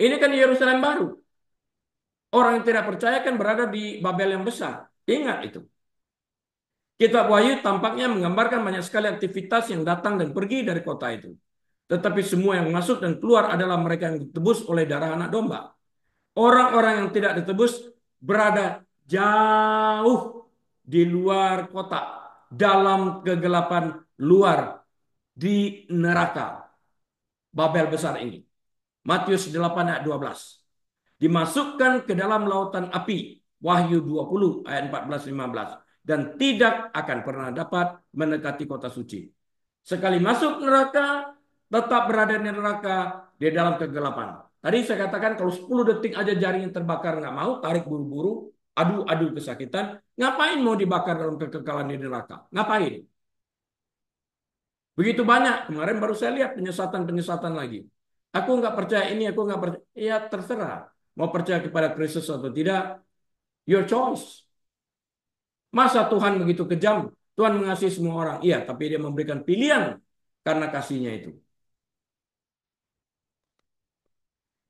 Ini kan Yerusalem baru. Orang yang tidak percaya kan berada di Babel yang besar. Ingat itu. Kitab Wahyu tampaknya menggambarkan banyak sekali aktivitas yang datang dan pergi dari kota itu. Tetapi semua yang masuk dan keluar adalah mereka yang ditebus oleh darah anak domba. Orang-orang yang tidak ditebus berada jauh di luar kota, dalam kegelapan luar di neraka Babel besar ini. Matius 8 ayat 12. Dimasukkan ke dalam lautan api. Wahyu 20 ayat 14-15. Dan tidak akan pernah dapat mendekati kota suci. Sekali masuk neraka, tetap berada di neraka di dalam kegelapan. Tadi saya katakan kalau 10 detik aja jaringnya terbakar nggak mau, tarik buru-buru, adu-adu kesakitan, ngapain mau dibakar dalam kekekalan di neraka? Ngapain? Begitu banyak. Kemarin baru saya lihat penyesatan-penyesatan lagi. Aku nggak percaya ini, aku nggak percaya. Ya terserah. Mau percaya kepada Kristus atau tidak, your choice. Masa Tuhan begitu kejam? Tuhan mengasihi semua orang. Iya, tapi dia memberikan pilihan karena kasihnya itu.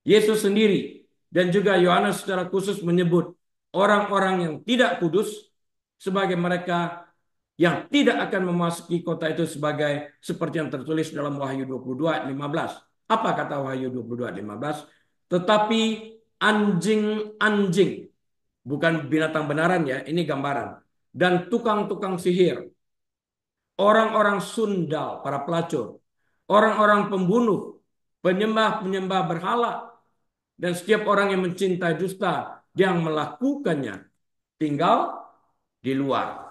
Yesus sendiri dan juga Yohanes secara khusus menyebut orang-orang yang tidak kudus sebagai mereka yang tidak akan memasuki kota itu sebagai seperti yang tertulis dalam Wahyu 22 ayat 15. Apa kata Wahyu 22 ayat 15? Tetapi anjing-anjing, bukan binatang benaran ya, ini gambaran. Dan tukang-tukang sihir, orang-orang sundal, para pelacur, orang-orang pembunuh, penyembah-penyembah berhala, dan setiap orang yang mencintai dusta yang melakukannya tinggal di luar.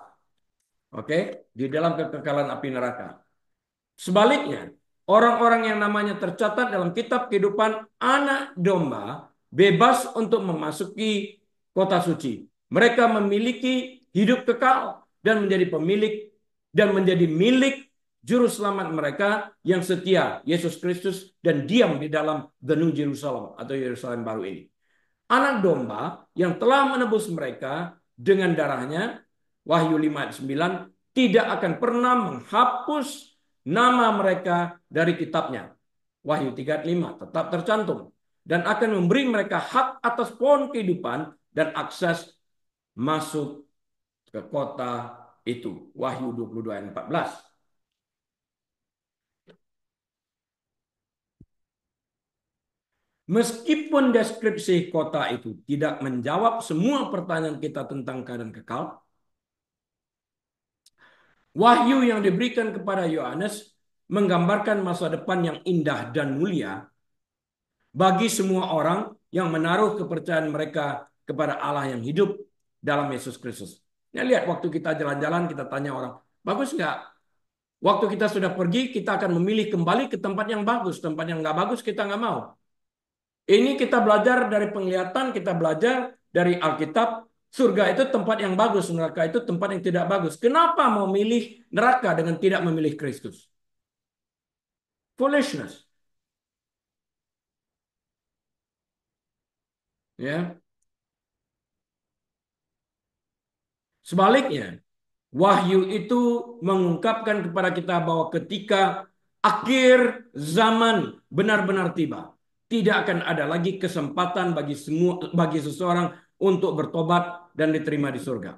Oke, di dalam kekekalan api neraka. Sebaliknya, orang-orang yang namanya tercatat dalam kitab kehidupan anak domba bebas untuk memasuki kota suci. Mereka memiliki hidup kekal dan menjadi pemilik dan menjadi milik juru selamat mereka yang setia, Yesus Kristus, dan diam di dalam The New Jerusalem atau Yerusalem baru ini. Anak domba yang telah menebus mereka dengan darahnya, Wahyu 5 ayat 9, tidak akan pernah menghapus nama mereka dari kitabnya. Wahyu 3 ayat 5 tetap tercantum. Dan akan memberi mereka hak atas pohon kehidupan dan akses masuk ke kota itu. Wahyu 22 ayat 14. Meskipun deskripsi kota itu tidak menjawab semua pertanyaan kita tentang keadaan kekal, wahyu yang diberikan kepada Yohanes menggambarkan masa depan yang indah dan mulia bagi semua orang yang menaruh kepercayaan mereka kepada Allah yang hidup dalam Yesus Kristus. Ya, lihat waktu kita jalan-jalan, kita tanya orang, bagus nggak? Waktu kita sudah pergi, kita akan memilih kembali ke tempat yang bagus. Tempat yang nggak bagus, kita nggak mau. Ini kita belajar dari penglihatan, kita belajar dari Alkitab. Surga itu tempat yang bagus, neraka itu tempat yang tidak bagus. Kenapa mau milih neraka dengan tidak memilih Kristus? Foolishness. Ya. Sebaliknya, wahyu itu mengungkapkan kepada kita bahwa ketika akhir zaman benar-benar tiba, tidak akan ada lagi kesempatan bagi seseorang untuk bertobat dan diterima di surga.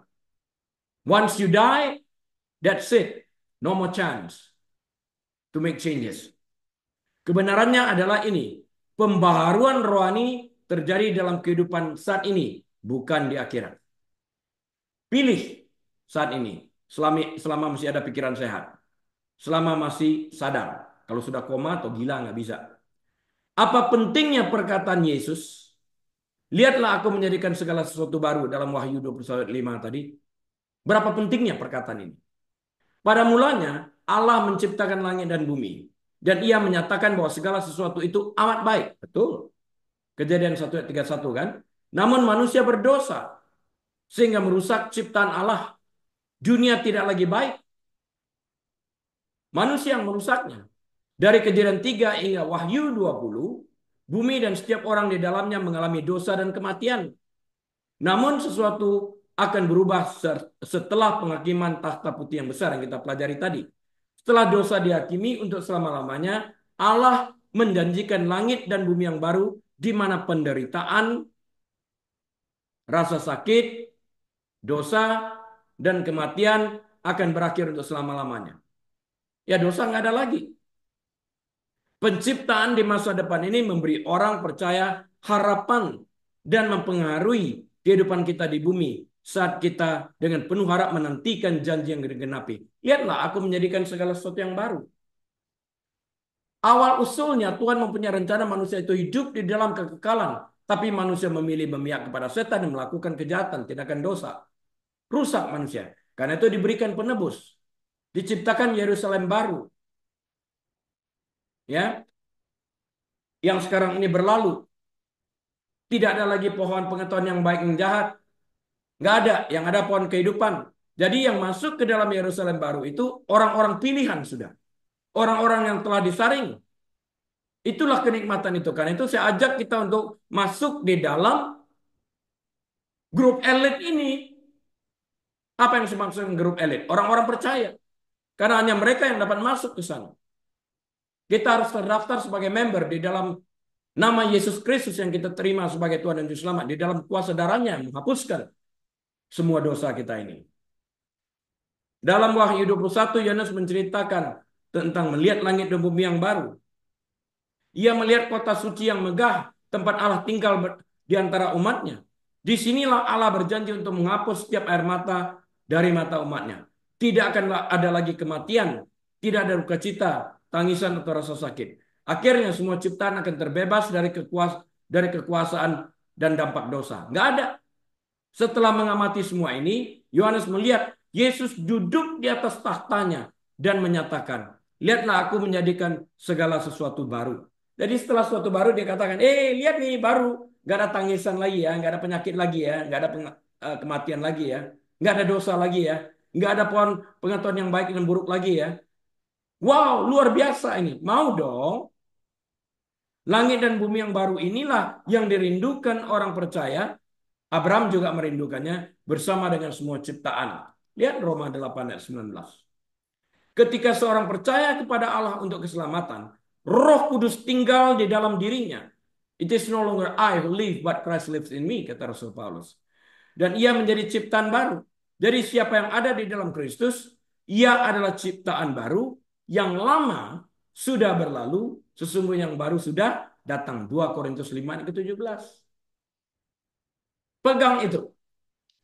Once you die, that's it. No more chance to make changes. Kebenarannya adalah ini. Pembaharuan rohani terjadi dalam kehidupan saat ini, bukan di akhirat. Pilih saat ini, selama masih ada pikiran sehat. Selama masih sadar. Kalau sudah koma atau gila nggak bisa. Apa pentingnya perkataan Yesus? Lihatlah aku menjadikan segala sesuatu baru dalam Wahyu 21:5 tadi. Berapa pentingnya perkataan ini? Pada mulanya Allah menciptakan langit dan bumi. Dan ia menyatakan bahwa segala sesuatu itu amat baik. Betul. Kejadian 1 ayat 31 kan. Namun manusia berdosa. Sehingga merusak ciptaan Allah. Dunia tidak lagi baik. Manusia yang merusaknya. Dari Kejadian 3 hingga Wahyu 20, bumi dan setiap orang di dalamnya mengalami dosa dan kematian. Namun sesuatu akan berubah setelah penghakiman takhta putih yang besar yang kita pelajari tadi. Setelah dosa dihakimi untuk selama-lamanya, Allah menjanjikan langit dan bumi yang baru di mana penderitaan, rasa sakit, dosa, dan kematian akan berakhir untuk selama-lamanya. Ya dosa nggak ada lagi. Penciptaan di masa depan ini memberi orang percaya harapan dan mempengaruhi kehidupan kita di bumi saat kita dengan penuh harap menantikan janji yang digenapi. Lihatlah, aku menjadikan segala sesuatu yang baru. Awal usulnya Tuhan mempunyai rencana manusia itu hidup di dalam kekekalan. Tapi manusia memilih memihak kepada setan dan melakukan kejahatan, tindakan dosa. Rusak manusia. Karena itu diberikan penebus. Diciptakan Yerusalem baru. Ya, yang sekarang ini berlalu. Tidak ada lagi pohon pengetahuan yang baik dan jahat. Nggak ada. Yang ada pohon kehidupan. Jadi yang masuk ke dalam Yerusalem baru itu orang-orang pilihan sudah. Orang-orang yang telah disaring. Itulah kenikmatan itu. Karena itu saya ajak kita untuk masuk di dalam grup elit ini. Apa yang dimaksud dengan grup elit? Orang-orang percaya. Karena hanya mereka yang dapat masuk ke sana. Kita harus terdaftar sebagai member di dalam nama Yesus Kristus yang kita terima sebagai Tuhan dan Juru Selamat. Di dalam kuasa darahnya yang menghapuskan semua dosa kita ini. Dalam Wahyu 21, Yohanes menceritakan tentang melihat langit dan bumi yang baru. Ia melihat kota suci yang megah, tempat Allah tinggal di antara umatnya. Disinilah Allah berjanji untuk menghapus setiap air mata dari mata umatnya. Tidak akan ada lagi kematian, tidak ada duka cita, tangisan atau rasa sakit. Akhirnya semua ciptaan akan terbebas dari kekuasaan dan dampak dosa. Nggak ada. Setelah mengamati semua ini, Yohanes melihat Yesus duduk di atas tahtanya dan menyatakan, lihatlah aku menjadikan segala sesuatu baru. Jadi setelah sesuatu baru dia katakan, lihat nih baru. Nggak ada tangisan lagi ya, nggak ada penyakit lagi ya, nggak ada kematian lagi ya, nggak ada dosa lagi ya, nggak ada pohon pengetahuan yang baik dan buruk lagi ya. Wow, luar biasa ini. Mau dong. Langit dan bumi yang baru inilah yang dirindukan orang percaya. Abraham juga merindukannya bersama dengan semua ciptaan. Lihat Roma 8 ayat 19. Ketika seorang percaya kepada Allah untuk keselamatan, Roh Kudus tinggal di dalam dirinya. It is no longer I who live, but Christ lives in me, kata Rasul Paulus. Dan ia menjadi ciptaan baru. Jadi siapa yang ada di dalam Kristus, ia adalah ciptaan baru, yang lama sudah berlalu, sesungguhnya yang baru sudah datang. 2 Korintus 5 ayat ke-17. Pegang itu.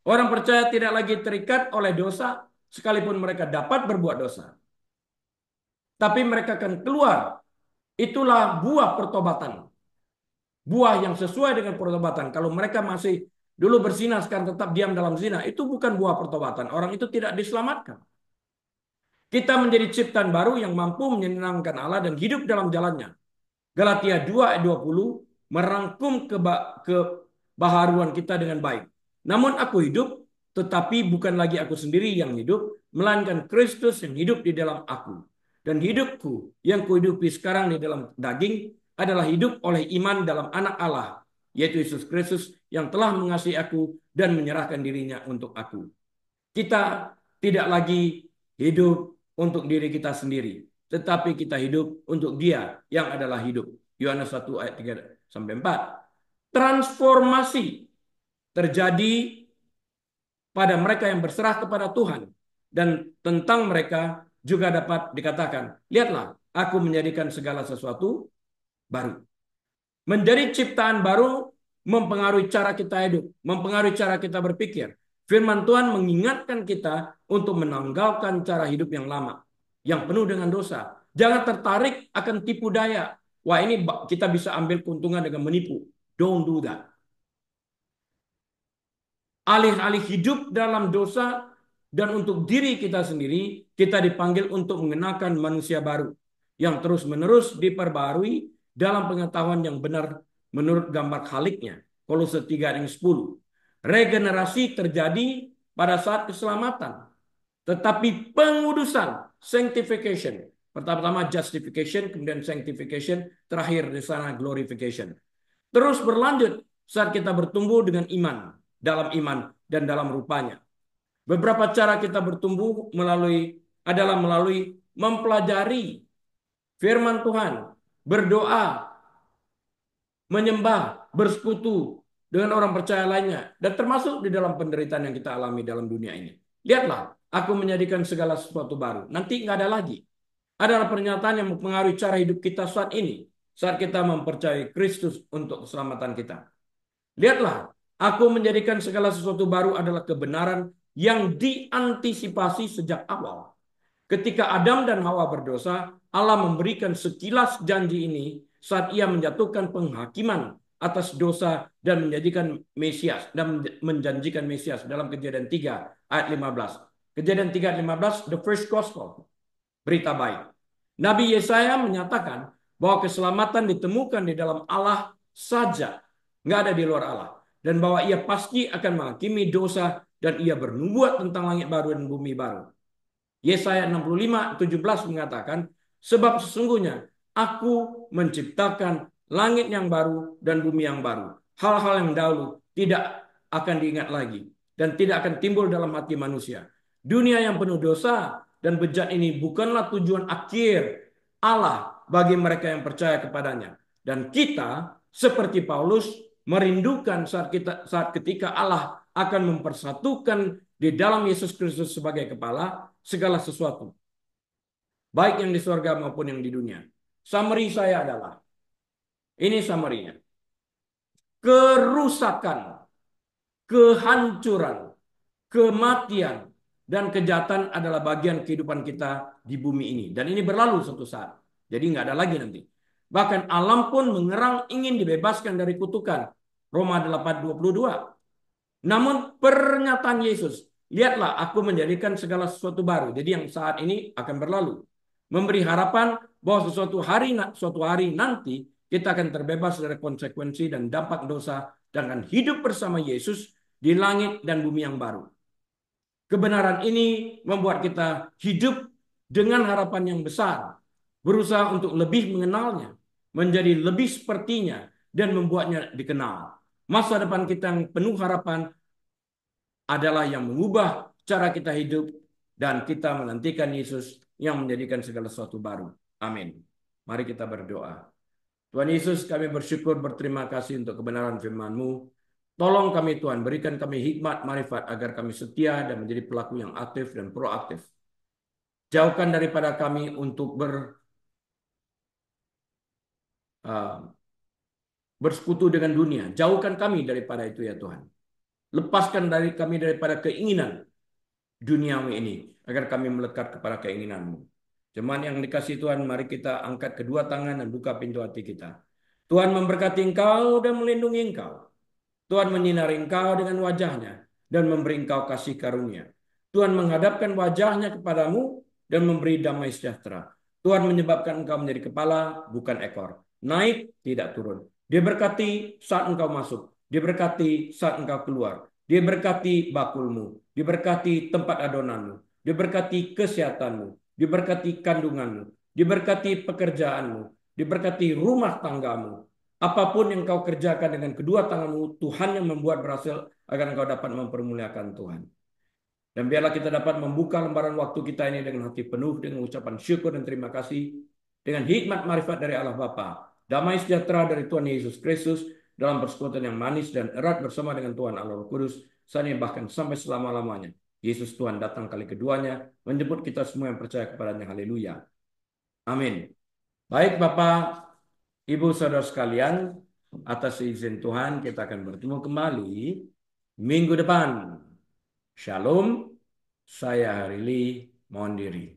Orang percaya tidak lagi terikat oleh dosa, sekalipun mereka dapat berbuat dosa. Tapi mereka akan keluar. Itulah buah pertobatan. Buah yang sesuai dengan pertobatan. Kalau mereka masih dulu berzina, sekarang tetap diam dalam zina, itu bukan buah pertobatan. Orang itu tidak diselamatkan. Kita menjadi ciptaan baru yang mampu menyenangkan Allah dan hidup dalam jalannya. Galatia 2 ayat 20 merangkum kebaharuan kita dengan baik. Namun aku hidup, tetapi bukan lagi aku sendiri yang hidup, melainkan Kristus yang hidup di dalam aku. Dan hidupku yang kuhidupi sekarang di dalam daging adalah hidup oleh iman dalam anak Allah, yaitu Yesus Kristus yang telah mengasihi aku dan menyerahkan dirinya untuk aku. Kita tidak lagi hidup untuk diri kita sendiri, tetapi kita hidup untuk Dia yang adalah hidup. Yohanes 1 ayat 3 sampai 4. Transformasi terjadi pada mereka yang berserah kepada Tuhan, dan tentang mereka juga dapat dikatakan, lihatlah, aku menjadikan segala sesuatu baru. Menjadi ciptaan baru mempengaruhi cara kita hidup, mempengaruhi cara kita berpikir. Firman Tuhan mengingatkan kita untuk menanggalkan cara hidup yang lama, yang penuh dengan dosa. Jangan tertarik akan tipu daya. Wah, ini kita bisa ambil keuntungan dengan menipu. Don't do that. Alih-alih hidup dalam dosa dan untuk diri kita sendiri, kita dipanggil untuk mengenakan manusia baru yang terus-menerus diperbarui dalam pengetahuan yang benar menurut gambar Khaliknya. Kolose 3 ayat 10. Regenerasi terjadi pada saat keselamatan. Tetapi pengudusan, sanctification. Pertama-tama justification, kemudian sanctification, terakhir di sana glorification. Terus berlanjut saat kita bertumbuh dengan iman, dalam iman dan dalam rupanya. Beberapa cara kita bertumbuh adalah melalui mempelajari firman Tuhan, berdoa, menyembah, bersekutu dengan orang percaya lainnya, dan termasuk di dalam penderitaan yang kita alami dalam dunia ini. Lihatlah, aku menjadikan segala sesuatu baru. Nanti nggak ada lagi. Adalah pernyataan yang mempengaruhi cara hidup kita saat ini, saat kita mempercayai Kristus untuk keselamatan kita. Lihatlah, aku menjadikan segala sesuatu baru adalah kebenaran yang diantisipasi sejak awal. Ketika Adam dan Hawa berdosa, Allah memberikan sekilas janji ini saat ia menjatuhkan penghakiman atas dosa dan menjadikan Mesias dan menjanjikan Mesias dalam Kejadian 3 ayat 15. Kejadian 3 ayat 15, the first gospel, berita baik. Nabi Yesaya menyatakan bahwa keselamatan ditemukan di dalam Allah saja, nggak ada di luar Allah. Dan bahwa ia pasti akan menghakimi dosa dan ia bernubuat tentang langit baru dan bumi baru. Yesaya 65:17 mengatakan, sebab sesungguhnya aku menciptakan langit yang baru dan bumi yang baru. Hal-hal yang dahulu tidak akan diingat lagi dan tidak akan timbul dalam hati manusia. Dunia yang penuh dosa dan bejat ini bukanlah tujuan akhir Allah bagi mereka yang percaya kepadanya. Dan kita seperti Paulus merindukan saat ketika Allah akan mempersatukan di dalam Yesus Kristus sebagai kepala segala sesuatu, baik yang di surga maupun yang di dunia. Summary saya adalah, ini summary-nya. Kerusakan, kehancuran, kematian, dan kejahatan adalah bagian kehidupan kita di bumi ini. Dan ini berlalu suatu saat. Jadi nggak ada lagi nanti. Bahkan alam pun mengerang ingin dibebaskan dari kutukan. Roma 8:22. Namun pernyataan Yesus, lihatlah aku menjadikan segala sesuatu baru. Jadi yang saat ini akan berlalu. Memberi harapan bahwa suatu hari nanti kita akan terbebas dari konsekuensi dan dampak dosa dan akan hidup bersama Yesus di langit dan bumi yang baru. Kebenaran ini membuat kita hidup dengan harapan yang besar, berusaha untuk lebih mengenalnya, menjadi lebih sepertinya, dan membuatnya dikenal. Masa depan kita yang penuh harapan adalah yang mengubah cara kita hidup dan kita menantikan Yesus yang menjadikan segala sesuatu baru. Amin. Mari kita berdoa. Tuhan Yesus, kami bersyukur berterima kasih untuk kebenaran firman-Mu. Tolong kami Tuhan, berikan kami hikmat, marifat agar kami setia dan menjadi pelaku yang aktif dan proaktif. Jauhkan daripada kami untuk bersekutu dengan dunia. Jauhkan kami daripada itu ya Tuhan. Lepaskan kami daripada keinginan duniawi ini, agar kami melekat kepada keinginan-Mu. Jemaat yang dikasihi Tuhan, mari kita angkat kedua tangan dan buka pintu hati kita. Tuhan memberkati engkau dan melindungi engkau. Tuhan menyinari engkau dengan wajahnya dan memberi engkau kasih karunia. Tuhan menghadapkan wajahnya kepadamu dan memberi damai sejahtera. Tuhan menyebabkan engkau menjadi kepala, bukan ekor. Naik, tidak turun. Dia berkati saat engkau masuk. Dia berkati saat engkau keluar. Dia berkati bakulmu. Diberkati tempat adonanmu. Diberkati kesehatanmu. Diberkati kandunganmu. Diberkati pekerjaanmu. Diberkati rumah tanggamu. Apapun yang kau kerjakan dengan kedua tanganmu, Tuhan yang membuat berhasil agar engkau dapat mempermuliakan Tuhan. Dan biarlah kita dapat membuka lembaran waktu kita ini dengan hati penuh, dengan ucapan syukur dan terima kasih, dengan hikmat marifat dari Allah Bapa, damai sejahtera dari Tuhan Yesus Kristus, dalam persekutuan yang manis dan erat bersama dengan Tuhan Allah Roh Kudus, saat ini bahkan sampai selama-lamanya. Yesus Tuhan datang kali keduanya, menjemput kita semua yang percaya kepadanya. Haleluya. Amin. Baik Bapak, Ibu saudara sekalian, atas izin Tuhan kita akan bertemu kembali minggu depan. Shalom, saya Harili, mohon diri.